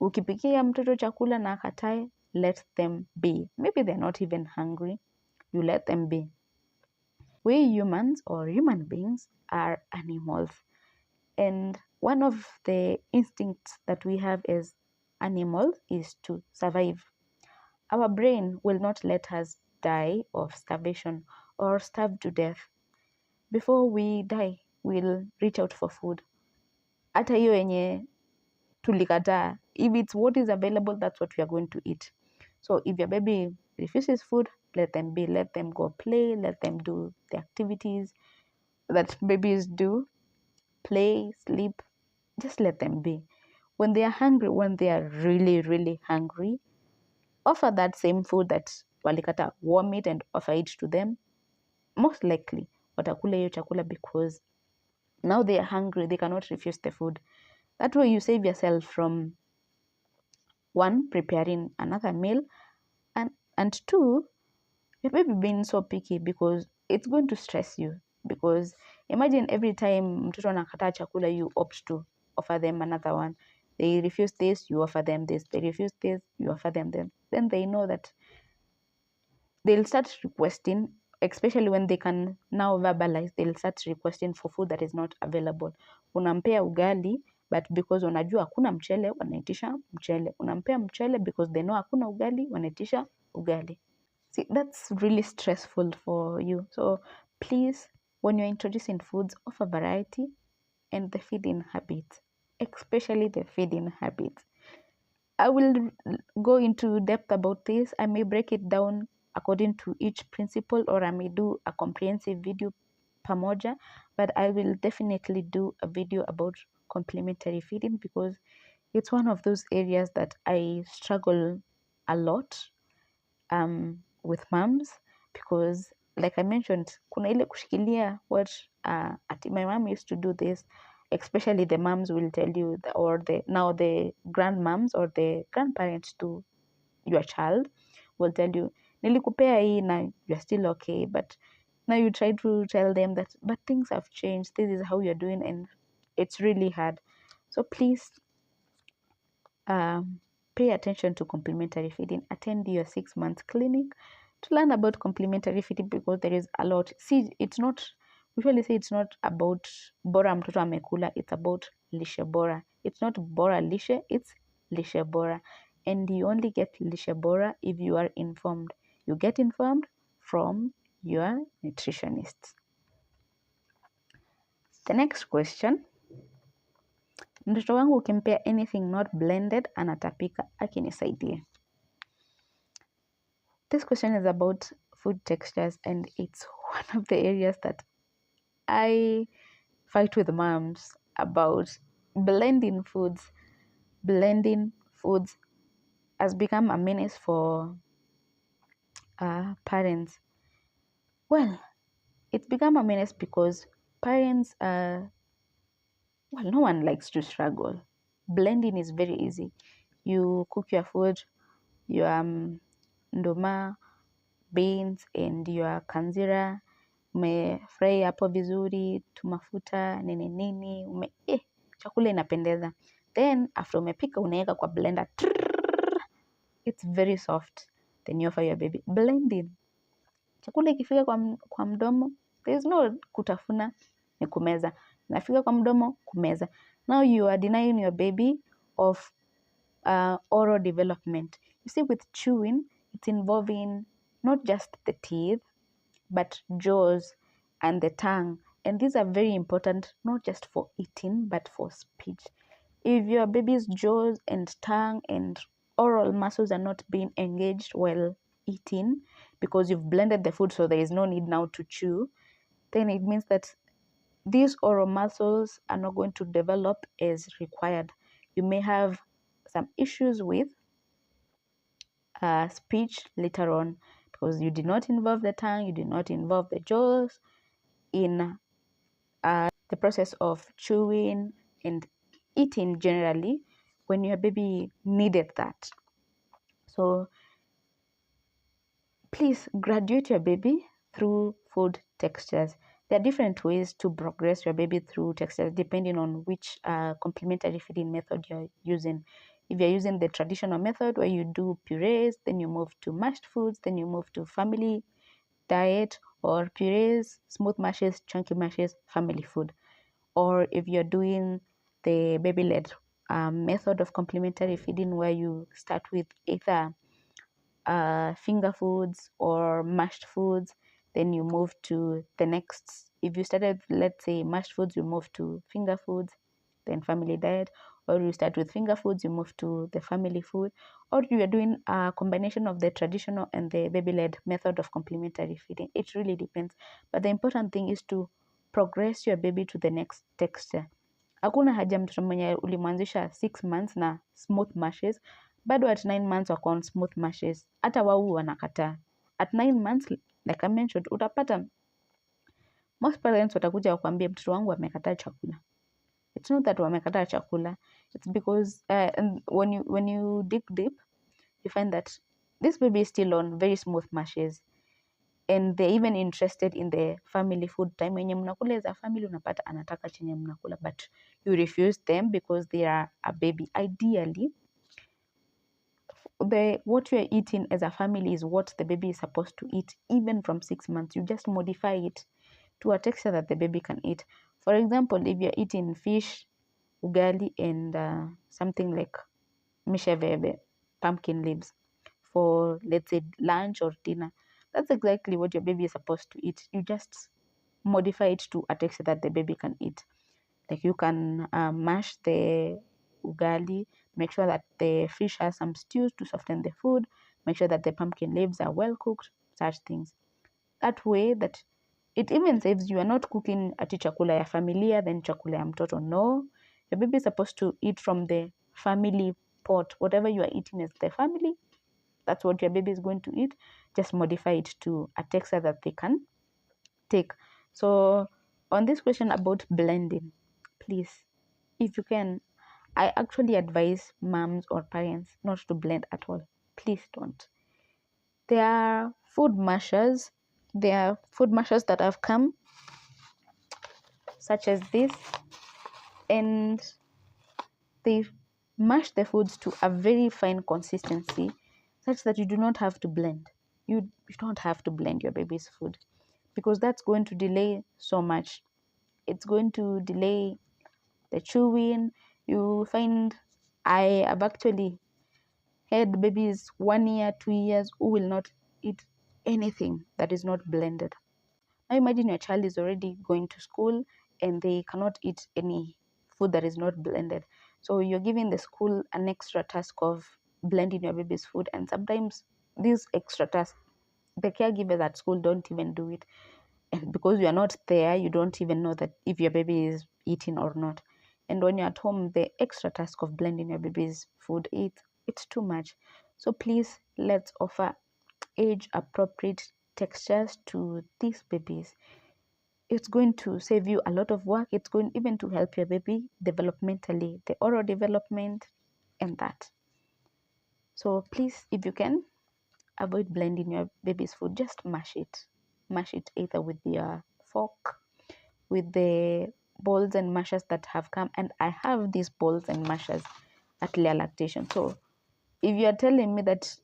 Ukipikia mtoto chakula na akatae, let them be. Maybe they're not even hungry. You let them be. We humans or human beings are animals, and one of the instincts that we have as animals is to survive. Our brain will not let us die of starvation or starve to death. Before we die, we'll reach out for food. Hata hiyo yenye tulikataa, if it's what is available, that's what we are going to eat. So if your baby refuses food, let them be. Let them go play. Let them do the activities that babies do. Play, sleep. Just let them be. When they are hungry, when they are really, really hungry, offer that same food that walikata, warm it and offer it to them. Most likely watakula hiyo chakula because now they are hungry, they cannot refuse the food. That way you save yourself from, one, preparing another meal, and two, your baby being so picky, because it's going to stress you. Because imagine every time mtoto anakataa chakula, you opt to offer them another one. They refuse this, you offer them this. They refuse this, you offer them this. Then they know that they'll start requesting, especially when they can now verbalize, they'll start requesting for food that is not available. Unampea ugali, but because unajua hakuna mchele, wanaitisha mchele. Unampea mchele because they know hakuna ugali, wanaitisha ugali. See, that's really stressful for you. So please, when you're introducing foods, offer variety and the feeding habits, especially the feeding habits. I will go into depth about this. I may break it down according to each principle, or I may do a comprehensive video pamoja, but I will definitely do a video about complementary feeding because it's one of those areas that I struggle a lot with moms, because like I mentioned, kuna ile kushikilia what my mom used to do this. Especially the moms will tell you, or the grandmoms or the grandparents to your child will tell you, nilikupea hii na you're still okay, but now you try to tell them that, but things have changed, this is how you're doing, and it's really hard. So please pay attention to complementary feeding. Attend your 6 months clinic to learn about complementary feeding, because there is a lot. See, it's not, usually say it's not about bora mtoto amekula, it's about lishe bora. It's not bora lishe, it's lishe bora. And you only get lishe bora if you are informed. You get informed from your nutritionist. The next question, mtoto wangu ukimpea anything not blended anatapika, akinisaidie. This question is about food textures, and it's one of the areas that I fight with moms about. Blending foods has become a menace for parents. Well, It's become a menace because parents no one likes to struggle. Blending is very easy. You cook your food, your ndoma, beans and your kanzira, umefry hapo vizuri, tumafuta, nini nini, chakula inapendeza. Then after umepika unaweka kwa blender. It's very soft. Then you offer your baby. Blending. Chakula ikifika kwa mdomo, there is no kutafuna, ni kumeza. Nafika kwa mdomo, kumeza. Now you are denying your baby of oral development. You see, with chewing, it's involving not just the teeth, but jaws and the tongue. And these are very important, not just for eating, but for speech. If your baby's jaws and tongue and oral muscles are not being engaged while eating, because you've blended the food so there is no need now to chew, then it means that these oral muscles are not going to develop as required. You may have some issues with speech later on because you did not involve the tongue, you did not involve the jaws in the process of chewing and eating generally when your baby needed that. So please graduate your baby through food textures. There are different ways to progress your baby through textures depending on which complementary feeding method you're using. If you're using the traditional method where you do purees, then you move to mashed foods, then you move to family diet, or purees, smooth mashes, chunky mashes, family food. Or if you're doing the baby-led method of complementary feeding where you start with either finger foods or mashed foods, then you move to the next. If you started, let's say, mashed foods, you move to finger foods, then family diet, or you start with finger foods, you move to the family food, or you are doing a combination of the traditional and the baby-led method of complementary feeding. It really depends. But the important thing is to progress your baby to the next texture. Hakuna haja mtoto mwenye ulimwanzisha 6 months na smooth mashes, bado at 9 months wako on smooth mashes. Hata wao wanakataa. At 9 months, like I mentioned, utapata most parents watakuja wakwambie mtoto wangu amekataa chakula. It's not that wamekataa chakula. It's because and when you dig deep, you find that this baby is still on very smooth mashes. And they're even interested in the family food time. Wenye mnakula as a family unapata anataka chenye mnakula, but you refuse them because they are a baby. Ideally, what you are eating as a family is what the baby is supposed to eat, even from 6 months. You just modify it to a texture that the baby can eat. For example, if you're eating fish, ugali, and something like misheveve, pumpkin leaves, for let's say lunch or dinner, that's exactly what your baby is supposed to eat. You just modify it to a texture that the baby can eat. Like you can mash the ugali, make sure that the fish has some stews to soften the food, make sure that the pumpkin leaves are well cooked, such things. That way that it even saves you are not cooking ati chakula ya familia then chakula ya mtoto. No, your baby is supposed to eat from the family pot. Whatever you are eating as the family, that's what your baby is going to eat. Just modify it to a texture that they can take. So on this question about blending, please, if you can, I actually advise moms or parents not to blend at all. Please don't. There are food mashers. There are food mashers that have come, such as this, and they mash the foods to a very fine consistency, such that you do not have to blend. You don't have to blend your baby's food because that's going to delay so much. It's going to delay the chewing. You find I have actually had babies 1 year, 2 years who will not eat anything that is not blended. Now imagine your child is already going to school and they cannot eat any food that is not blended. So you're giving the school an extra task of blending your baby's food, and sometimes these extra tasks, the caregivers at school don't even do it. And because you are not there, you don't even know that if your baby is eating or not. And when you're at home, the extra task of blending your baby's food, it's too much. So please, let's offer age appropriate textures to these babies. it's going to save you a lot of work. It's going even to help your baby developmentally, the oral development and that. So please, if you can, avoid blending your baby's food. Just mash it. Mash it either with your fork, with the bowls and mashers that have come. And I have these bowls and mashers at Lea Lactation. So if you are telling me that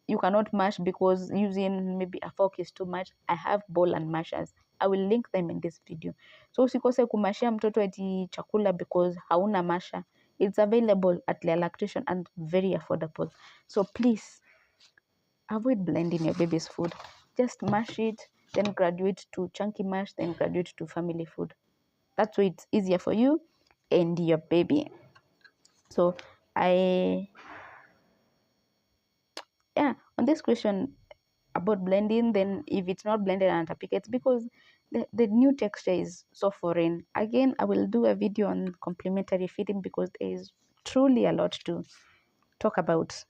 you cannot mash because using maybe a fork is too much, I have bowl and mashers. I will link them in this video. So usikose kumashia mtoto eti chakula because hauna masha. It's available at Lea Lactation and very affordable. So please avoid blending your baby's food. Just mash it, then graduate to chunky mash, then graduate to family food. That's why it's easier for you and your baby. So on this question about blending, then if it's not blended and tapika, it's because the new texture is so foreign. Again, I will do a video on complementary feeding because there is truly a lot to talk about.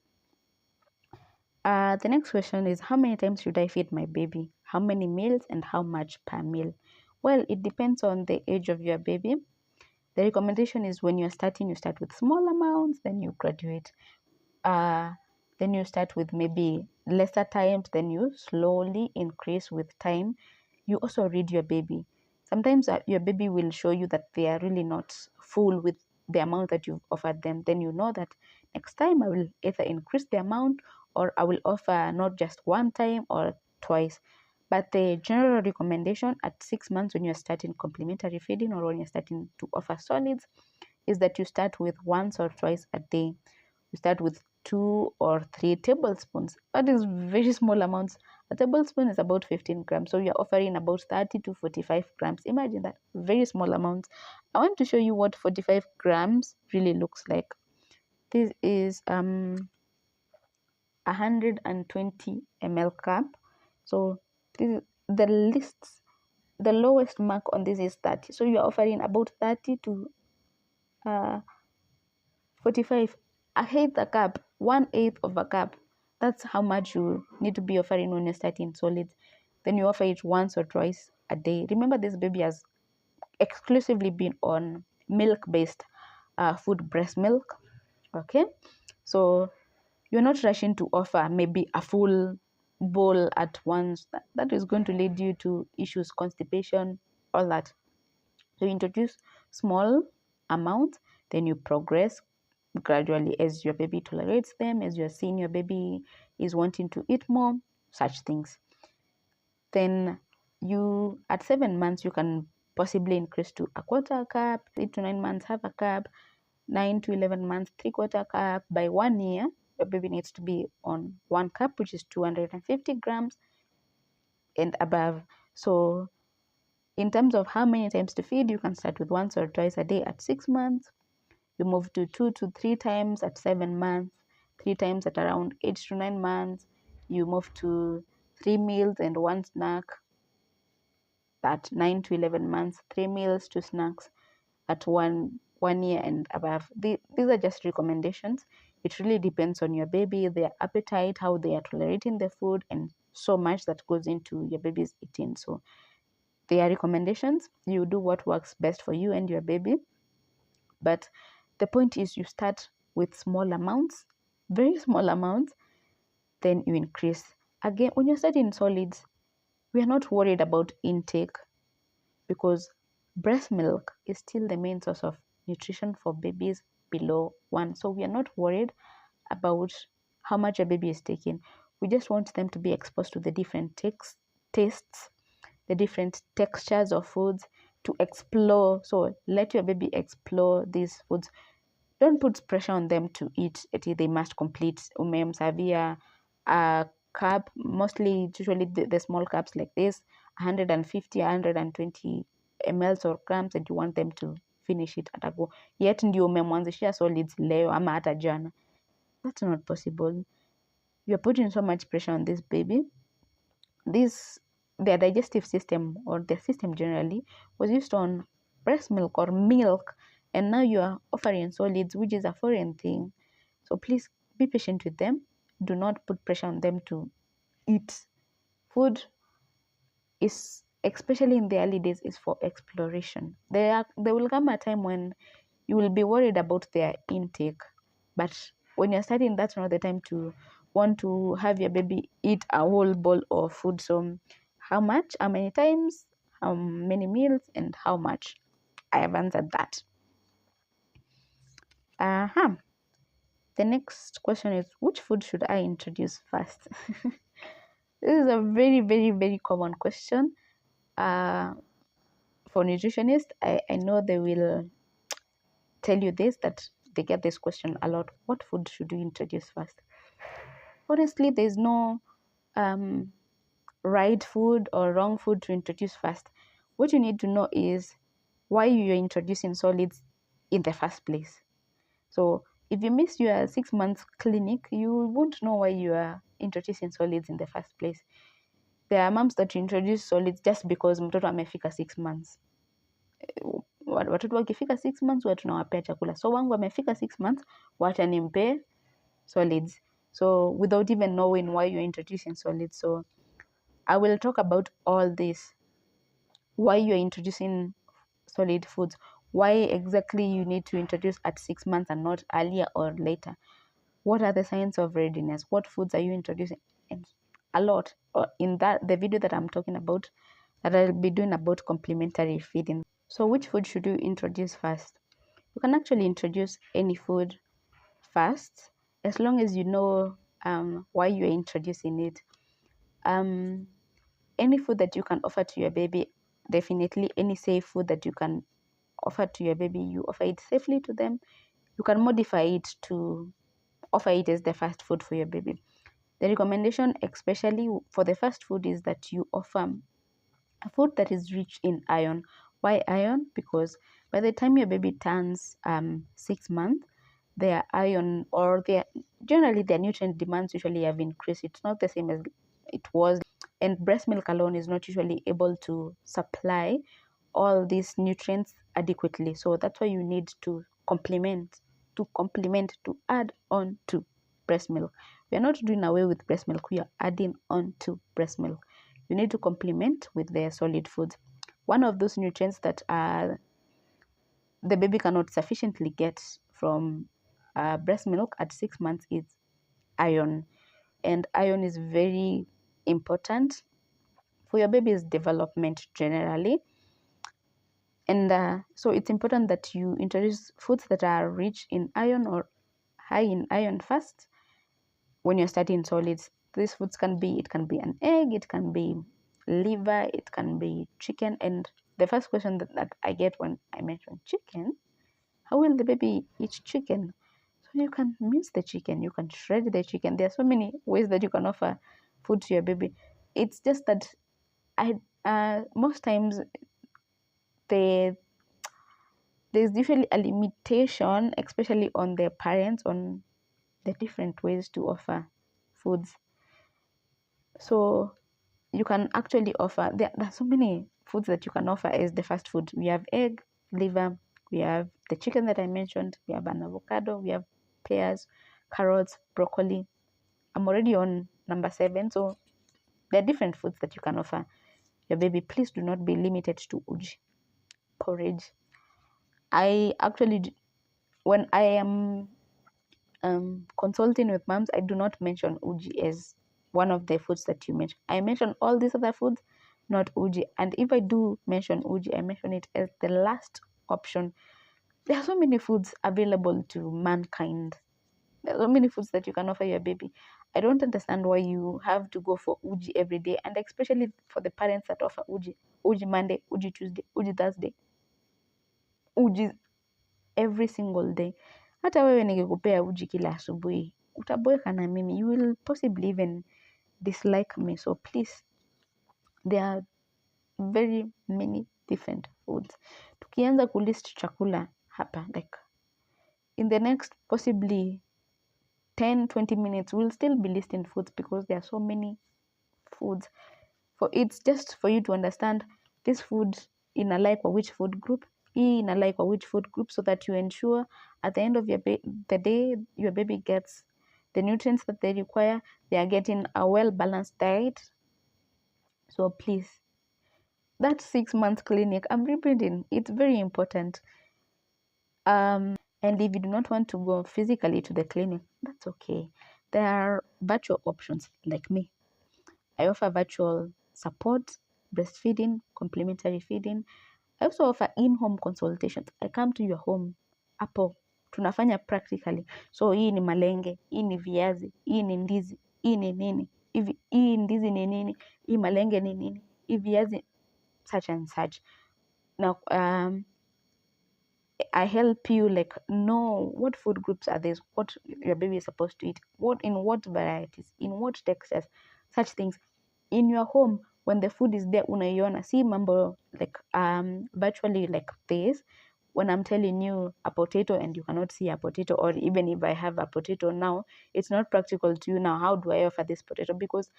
The next question is, how many times should I feed my baby? How many meals and how much per meal? Well, it depends on the age of your baby. The recommendation is when you're starting, you start with small amounts, then you graduate. Then you start with maybe lesser times, then you slowly increase with time. You also read your baby. Sometimes your baby will show you that they are really not full with the amount that you've offered them. Then you know that next time I will either increase the amount or I will offer not just one time or twice. But the general recommendation at 6 months when you're starting complementary feeding or when you're starting to offer solids is that you start with once or twice a day. You start with 2 or 3 tablespoons. That is very small amounts. A tablespoon is about 15 grams. So you're offering about 30 to 45 grams. Imagine that, very small amounts. I want to show you what 45 grams really looks like. This is 120 ml cup. So this is the lowest mark on this is 30. So you're offering about 30 to 45. A eighth a cup, 1/8 of a cup. That's how much you need to be offering when you're starting solids. Then you offer it once or twice a day. Remember, this baby has exclusively been on milk-based food, breast milk. Okay, so you're not rushing to offer maybe a full bowl at once. That is going to lead you to issues, constipation, all that. So you introduce small amounts, then you progress gradually as your baby tolerates them, as you're seeing your baby is wanting to eat more, such things. Then you, at 7 months, you can possibly increase to a quarter cup, 8 to 9 months, half a cup, 9 to 11 months, 3/4 cup. By 1 year, your baby needs to be on 1 cup, which is 250 grams and above. So in terms of how many times to feed, you can start with once or twice a day at 6 months. You move to 2 to 3 times at 7 months, 3 times at around 8 to 9 months. You move to 3 meals and 1 snack at 9 to 11 months, 3 meals, 2 snacks at 1 year and above. These are just recommendations. It really depends on your baby, their appetite, how they are tolerating the food, and so much that goes into your baby's eating. So they are recommendations. You do what works best for you and your baby. But the point is, you start with small amounts, very small amounts, then you increase. Again, when you're starting solids, we are not worried about intake because breast milk is still the main source of nutrition for babies below 1. So we are not worried about how much a baby is taking. We just want them to be exposed to the different tastes, the different textures of foods, to explore. So let your baby explore these foods. Don't put pressure on them to eat. They must complete umemsavia a cup. Mostly, usually the small cups like this, 150, 120 ml or grams, and you want them to finish it at a go. Yet ndio umemwanzishia solids leo ama hata jana. That's not possible. You're putting so much pressure on this baby. Their digestive system or their system generally was used on breast milk or milk, and now you are offering solids, which is a foreign thing. So please be patient with them. Do not put pressure on them to eat. Food is especially in the early days, is for exploration. There will come a time when you will be worried about their intake, but when you're starting, that's not the time to want to have your baby eat a whole bowl of food. So how much, how many times, how many meals, and how much? I have answered that. The next question is, which food should I introduce first? This is a very, very, very common question. For nutritionists, I know they will tell you this, that they get this question a lot. What food should you introduce first? Honestly, there's no right food or wrong food to introduce first. What you need to know is why you're introducing solids in the first place. So if you miss your 6 months clinic, you won't know why you are introducing solids in the first place. There are moms that introduce solids just because mtoto amefika 6 months. Watoto wakifika 6 months huwa tunawapea chakula. So wangu amefika 6 months, wacha nimpe solids. So without even knowing why you're introducing solids. So I will talk about all this. Why you're introducing solid foods. Why exactly you need to introduce at 6 months and not earlier or later. What are the signs of readiness? What foods are you introducing? And a lot. In the video that I'm talking about, that I'll be doing about complementary feeding. So which food should you introduce first? You can actually introduce any food first, as long as you know why you're introducing it. Any food that you can offer to your baby, definitely any safe food that you can offer to your baby, you offer it safely to them. You can modify it to offer it as the first food for your baby. The recommendation, especially for the first food, is that you offer a food that is rich in iron. Why iron? Because by the time your baby turns 6 months, their iron or generally their nutrient demands usually have increased. It's not the same as it was, and breast milk alone is not usually able to supply all these nutrients adequately. So that's why you need to complement, to add on to breast milk. We are not doing away with breast milk, we are adding on to breast milk. You need to complement with their solid foods. One of those nutrients that the baby cannot sufficiently get from breast milk at 6 months is iron. And iron is very important for your baby's development generally. And so it's important that you introduce foods that are rich in iron or high in iron first when you're starting solids. These foods can be an egg, it can be liver, it can be chicken. And the first question that I get when I mention chicken, how will the baby eat chicken? So you can mince the chicken, you can shred the chicken. There are so many ways that you can offer food to your baby. It's just that most times there's usually a limitation, especially on the parents, on the different ways to offer foods. So you can actually offer, there are so many foods that you can offer as the first food. We have egg, liver, we have the chicken that I mentioned, we have an avocado, we have pears, carrots, broccoli. I'm already on number 7. So there are different foods that you can offer your baby. Please do not be limited to uji, porridge. I actually, when I am consulting with moms, I do not mention uji as one of the foods that you mention. I mention all these other foods, not uji. And if I do mention uji, I mention it as the last option. There are so many foods available to mankind. There are so many foods that you can offer your baby. I don't understand why you have to go for uji every day, and especially for the parents that offer uji. Uji Monday, uji Tuesday, uji Thursday, uji every single day. Hata wewe nikikupea uji kila asubuhi, utaboeka na mimi. You will possibly even dislike me. So please, there are very many different foods. Tukianza kulist chakula hapa, like in the next possibly 10-20 minutes, we'll still be listing foods because there are so many foods. It's just for you to understand this food ina like kwa which food group, hii ina like kwa which food group, so that you ensure at the end of the day your baby gets the nutrients that they require. They are getting a well balanced diet. So please, that 6 month clinic, I'm repeating, it's very important. And if you do not want to go physically to the clinic, that's okay. There are virtual options like me. I offer virtual support, breastfeeding, complementary feeding. I also offer in-home consultations. I come to your home. Hapo tunafanya practically. So hii ni malenge, hii ni viazi, hii ni ndizi, hii ni nini, hii ndizi ni nini, hii malenge ni nini, hii viazi, such and such. Now, I help you like know what food groups are these, what your baby is supposed to eat, in what varieties, in what textures, such things. In your home, when the food is there, unaiona, see mambo like virtually like this. When I'm telling you a potato and you cannot see a potato, or even if I have a potato now, it's not practical to you now. How do I offer this potato? Because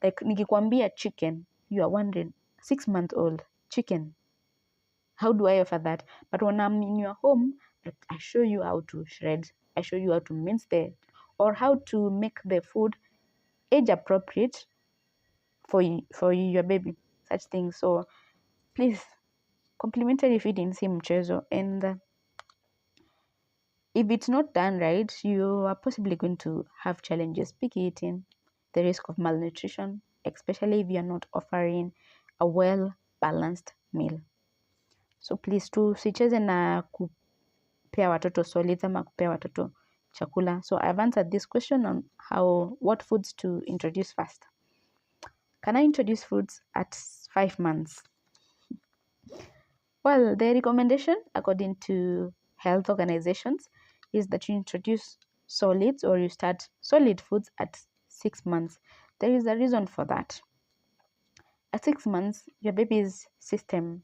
like nikikwambia chicken, you are wondering, 6 month old chicken, how do I offer that? But when I'm in your home, I show you how to shred, I show you how to mince or how to make the food age appropriate for your baby, such things. So please, complementary feeding si mchezo, and if it's not done right, you are possibly going to have challenges picky eating, the risk of malnutrition, especially if you're not offering a well balanced meal. So please, tusicheze na kupea watoto solids ama kupea watoto chakula. So I've answered this question on what foods to introduce first. Can I introduce foods at 5 months? Well, the recommendation according to health organizations is that you introduce solids or you start solid foods at 6 months. There is a reason for that. At 6 months, your baby's system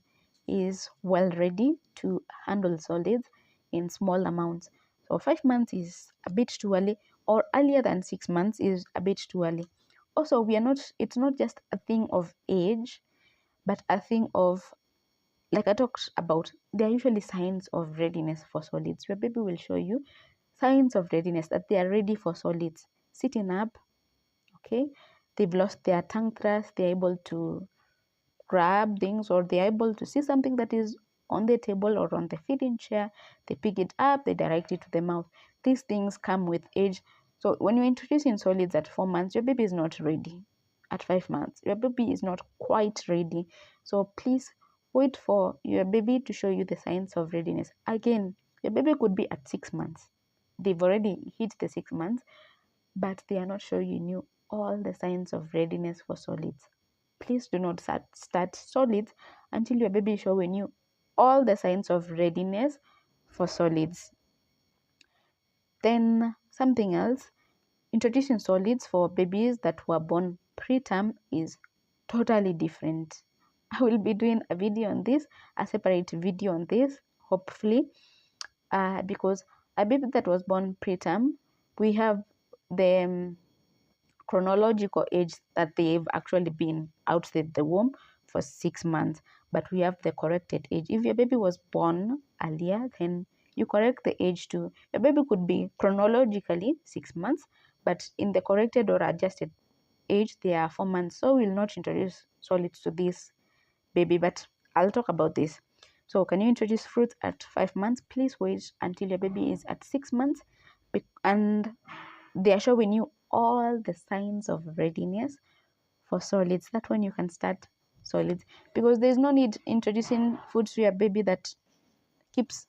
is well ready to handle solids in small amounts. So 5 months is a bit too early, or earlier than 6 months is a bit too early. Also, it's not just a thing of age, but a thing of, like I talked about, there are usually signs of readiness for solids. Your baby will show you signs of readiness, that they are ready for solids. Sitting up, okay? They've lost their tongue thrust, they're able to grab things, or they're able to see something that is on the table or on the feeding chair. They pick it up, they direct it to the mouth. These things come with age. So when you're introducing solids at 4 months, your baby is not ready. At 5 months, your baby is not quite ready. So please wait for your baby to show you the signs of readiness. Again, your baby could be at 6 months. They've already hit the 6 months, but they are not showing you all the signs of readiness for solids. Please do not start solids until your baby is showing you all the signs of readiness for solids. Then something else, introducing solids for babies that were born preterm is totally different. I will be doing a video on this, a separate video on this, hopefully, because a baby that was born preterm, we have the chronological age that they've actually been outside the womb for 6 months, but we have the corrected age. If your baby was born earlier, then you correct the age to, your baby could be chronologically 6 months, but in the corrected or adjusted age, they are 4 months. So we'll not introduce solids to this baby, but I'll talk about this. So can you introduce fruits at 5 months? Please wait until your baby is at 6 months, and they are showing you all the signs of readiness for solids. That's when you can start solids, because there's no need introducing food to your baby that keeps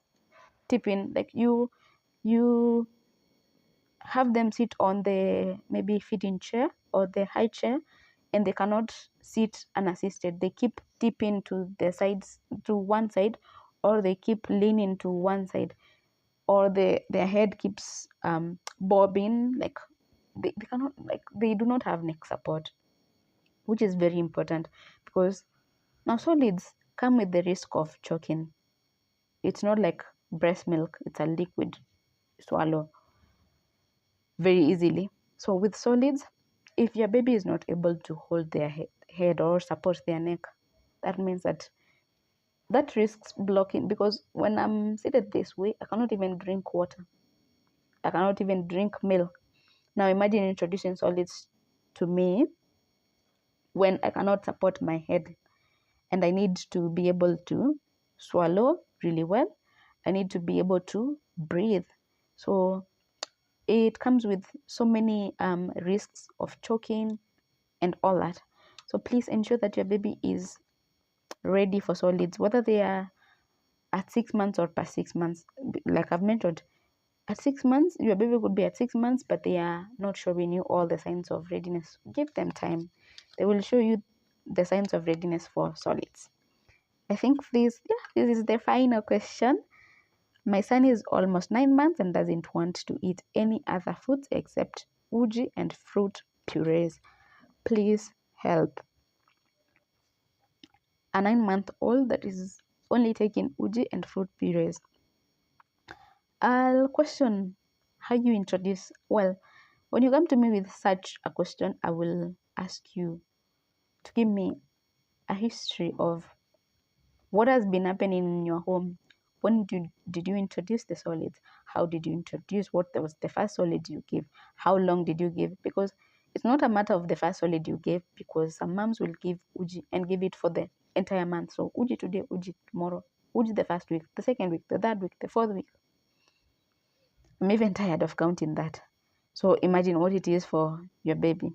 tipping. Like you have them sit on the maybe feeding chair or the high chair, and they cannot sit unassisted. They keep tipping to the sides, to one side, or they keep leaning to one side, or their head keeps bobbing, like they cannot, like they do not have neck support, which is very important, because now solids come with the risk of choking. It's not like breast milk, it's a liquid swallow very easily. So with solids, if your baby is not able to hold their head or support their neck, that means that risks blocking, because when I'm seated this way, I cannot even drink water, I cannot even drink milk. Now imagine introducing solids to me when I cannot support my head. and I need to be able to swallow really well. I need to be able to breathe. So it comes with so many risks of choking and all that. So please ensure that your baby is ready for solids, whether they are at 6 months or past 6 months. Like I've mentioned, at 6 months, your baby could be at 6 months, but they are not showing you all the signs of readiness. Give them time. They will show you the signs of readiness for solids. I think this is the final question. My son is almost 9 months and doesn't want to eat any other foods except uji and fruit purees. Please help. A 9-month-old that is only taking uji and fruit purees. I'll question how you introduce. Well, when you come to me with such a question, I will ask you to give me a history of what has been happening in your home. When did you introduce the solids? How did you introduce? What was the first solid you gave? How long did you give? Because it's not a matter of the first solid you gave, because some moms will give uji and give it for the entire month. So uji today, uji tomorrow, uji the first week, the second week, the third week, the fourth week. I'm even tired of counting that. So imagine what it is for your baby.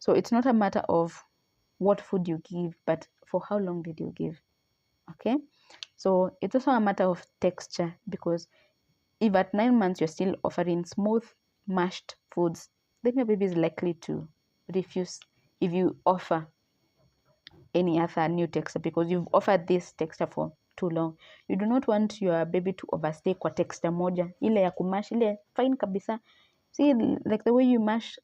So it's not a matter of what food you give, but for how long did you give? Okay. So it's also a matter of texture, because if at 9 months you're still offering smooth mashed foods, then your baby is likely to refuse if you offer any other new texture, because you've offered this texture for too long. You do not want your baby to overstay kwa texture moja, ile ya kumash, ile fine kabisa. See, like the way you mash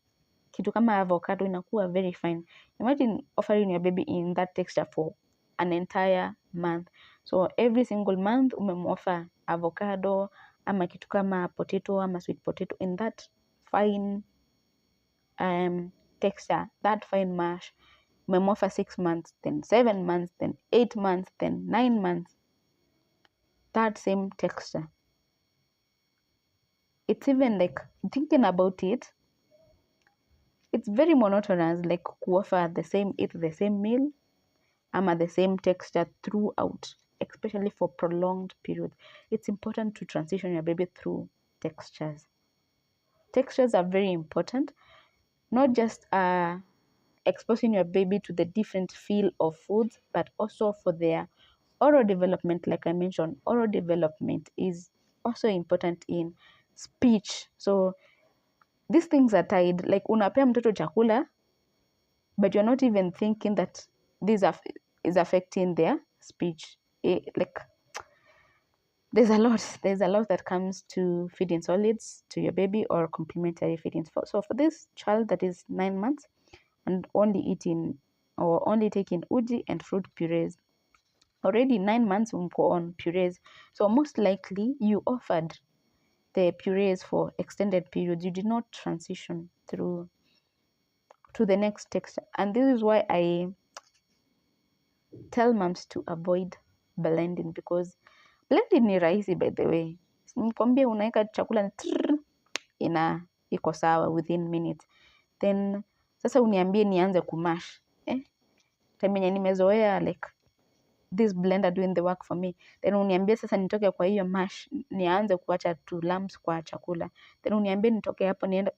kitu kama avocado inakuwa very fine. Imagine offering your baby in that texture for an entire month. So every single month umemoffer avocado ama kitu kama potato ama sweet potato in that fine texture, that fine mash. Umemoffer 6 months, then 7 months, then 8 months, then 9 months. That same texture. It's even like, thinking about it, it's very monotonous, like eat the same meal ama the same texture throughout, especially for prolonged periods. It's important to transition your baby through textures. Textures are very important, not just exposing your baby to the different feel of foods, but also for their oral development. Like I mentioned, oral development is also important in speech. So these things are tied. Like unapea mtoto chakula, but you're not even thinking that this is affecting their speech. Like there's a lot that comes to feeding solids to your baby or complementary feeding. So for this child that is 9 months and only taking uji and fruit purees, already 9 months umko on purees, so most likely you offered the purees for extended periods. You did not transition through to the next texture, and this is why I tell moms to avoid blending, because blending ni rahisi, by the way. Nikwambie unaweka chakula iko sawa within minutes, then sasa uniambie nianze kumash time yenye nimezoea like this blender doing the work for me, then uniambie sasa nitoke kwa hiyo mash nianze kuacha 2 lumps kwa chakula, then uniambie nitoke hapo niende.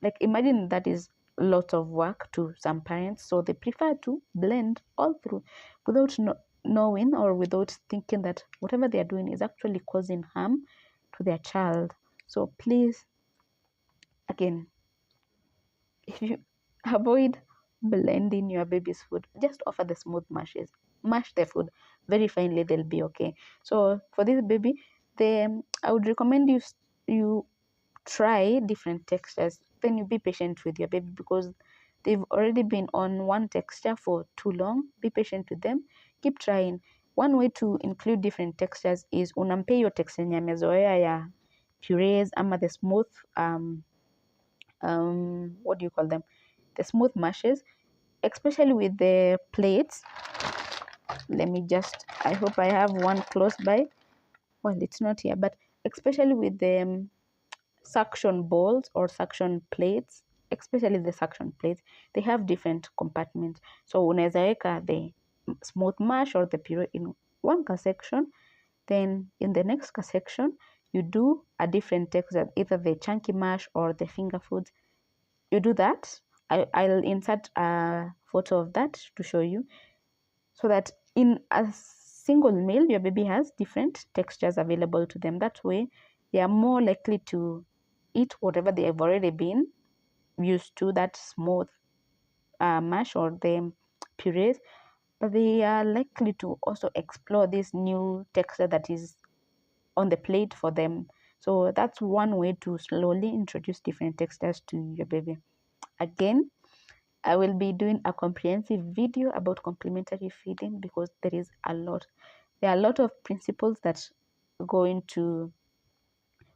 Like imagine that is lot of work to some parents, so they prefer to blend all through without knowing or without thinking that whatever they are doing is actually causing harm to their child. So please, again, if you avoid blending your baby's food, just offer the smooth mashes. Mash the food very finely, they'll be okay. So for this baby, I would recommend you try different textures. Then you be patient with your baby, because they've already been on one texture for too long. Be patient with them. Keep trying. One way to include different textures is unampe your texture yenye amezoea ya purees ama the smooth what do you call them? The smooth mashes, especially with the plates. I hope I have one close by. Well, it's not here, but especially with the suction bowls or suction plates, especially the suction plates, they have different compartments. So unaweza weka the smooth mash or the puree in one section. Then in the next section, you do a different texture, either the chunky mash or the finger foods. You do that. I'll insert a photo of that to show you, so that in a single meal, your baby has different textures available to them. That way, they are more likely to eat whatever they have already been used to, that smooth mash or the purees, but they are likely to also explore this new texture that is on the plate for them. So that's one way to slowly introduce different textures to your baby. Again, I will be doing a comprehensive video about complementary feeding, because there are a lot of principles that go into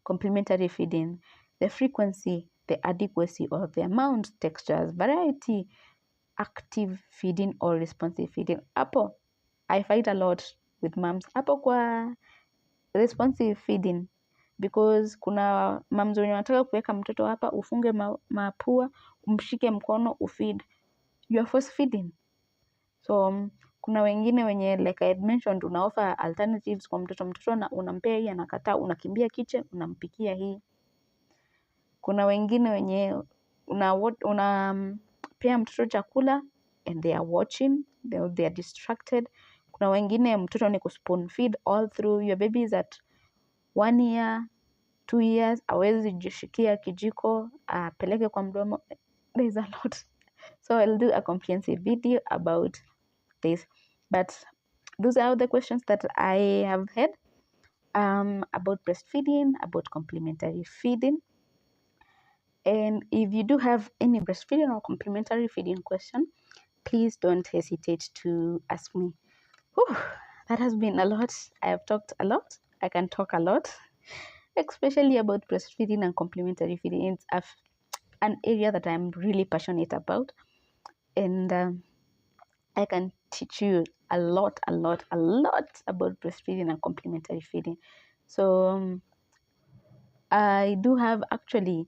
complementary feeding: the frequency, the adequacy or the amount, textures, variety, active feeding or responsive feeding. Hapo I fight a lot with moms hapo kwa responsive feeding, because kuna moms wenye wanataka kuweka mtoto hapa, ufunge mapua, umshike mkono, ufeed. You are force feeding. So kuna wengine wenye, like I had mentioned, una offer alternatives kwa mtoto na unampea hii, anakataa, unakimbia kitchen, unampikia hii. Kuna wengine wenye unampea mtoto chakula and they are watching, they are distracted. Kuna wengine mtoto ni kuspoon feed all through. Your baby is at 1 year, 2 years, hawezi jishikia kijiko apeleke kwa mdomo. There is a lot. So I'll do a comprehensive video about this. But those are the questions that I have had about breastfeeding, about complementary feeding. And if you do have any breastfeeding or complementary feeding question, please don't hesitate to ask me. Whew, that has been a lot. I have talked a lot. I can talk a lot, especially about breastfeeding and complementary feeding. It's an area that I'm really passionate about. And I can teach you a lot about breastfeeding and complementary feeding. So I do have actually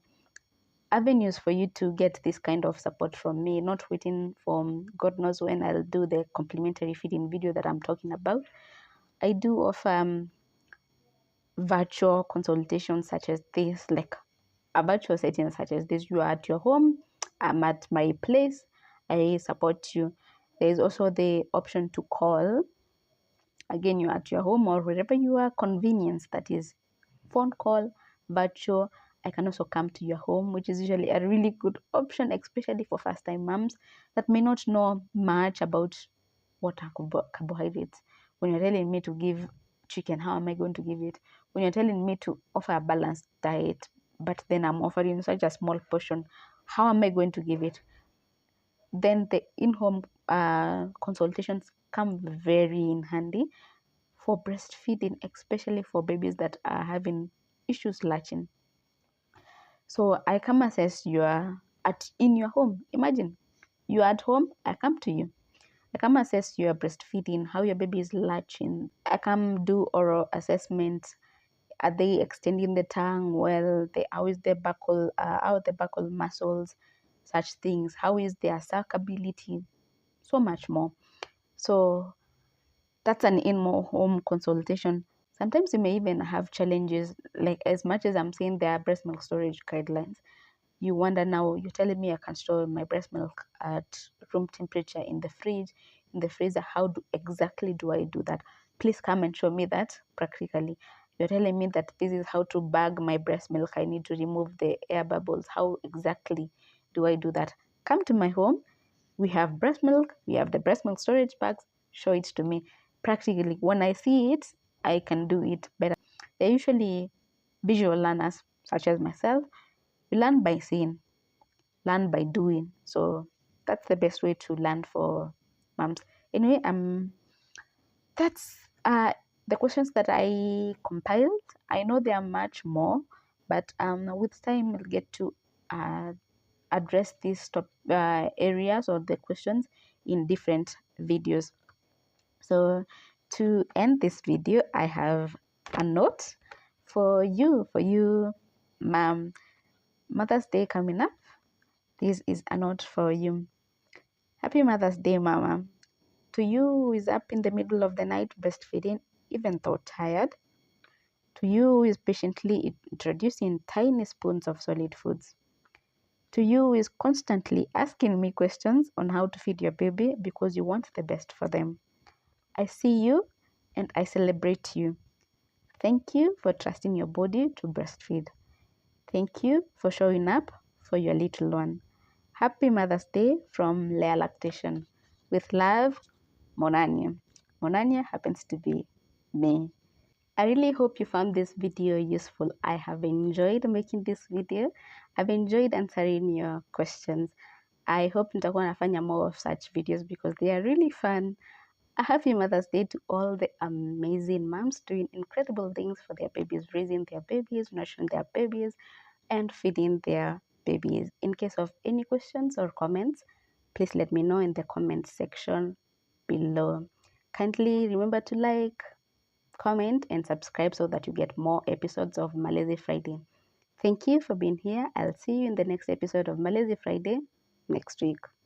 avenues for you to get this kind of support from me, not waiting for God knows when I'll do the complementary feeding video that I'm talking about. I do offer virtual consultations such as this, like a virtual setting such as this. You are at your home, I'm at my place, I support you. There is also the option to call. Again, you're at your home or wherever you are, convenience, that is phone call, virtual. I can also come to your home, which is usually a really good option, especially for first-time moms that may not know much about what are carbohydrates. When you're telling me to give chicken, how am I going to give it? When you're telling me to offer a balanced diet, but then I'm offering such a small portion, how am I going to give it? Then the in-home consultations come very in handy for breastfeeding, especially for babies that are having issues latching. So I come assess in your home. Imagine you are at home, I come to you. I come assess your breastfeeding, how your baby is latching. I come do oral assessments. Are they extending the tongue well? How is the buccal, how are the buccal muscles? Such things. How is their suckability? So much more. So that's an in-home consultation. Sometimes you may even have challenges, like as much as I'm saying there are breast milk storage guidelines, you wonder now, you're telling me I can store my breast milk at room temperature in the fridge, in the freezer. How exactly do I do that? Please come and show me that practically. You're telling me that this is how to bag my breast milk. I need to remove the air bubbles. How exactly do I do that? Come to my home. We have breast milk. We have the breast milk storage bags. Show it to me. Practically, when I see it, I can do it better. They're usually visual learners, such as myself. We learn by seeing, learn by doing. So that's the best way to learn for moms. Anyway, that's the questions that I compiled. I know there are much more, but with time we'll get to address these top areas or the questions in different videos. So to end this video, I have a note for you, mom. Mother's Day coming up. This is a note for you. Happy Mother's Day, Mama. To you who is up in the middle of the night breastfeeding, even though tired. To you who is patiently introducing tiny spoons of solid foods. To you who is constantly asking me questions on how to feed your baby because you want the best for them. I see you and I celebrate you. Thank you for trusting your body to breastfeed. Thank you for showing up for your little one. Happy Mother's Day from Lea Lactation. With love, Munanie. Munanie happens to be me. I really hope you found this video useful. I have enjoyed making this video. I've enjoyed answering your questions. I hope nitakuwa nafanya more of such videos because they are really fun. A happy Mother's Day to all the amazing moms doing incredible things for their babies, raising their babies, nurturing their babies, and feeding their babies. In case of any questions or comments, please let me know in the comment section below. Kindly remember to like, comment, and subscribe so that you get more episodes of Malezi Friday. Thank you for being here. I'll see you in the next episode of Malezi Friday next week.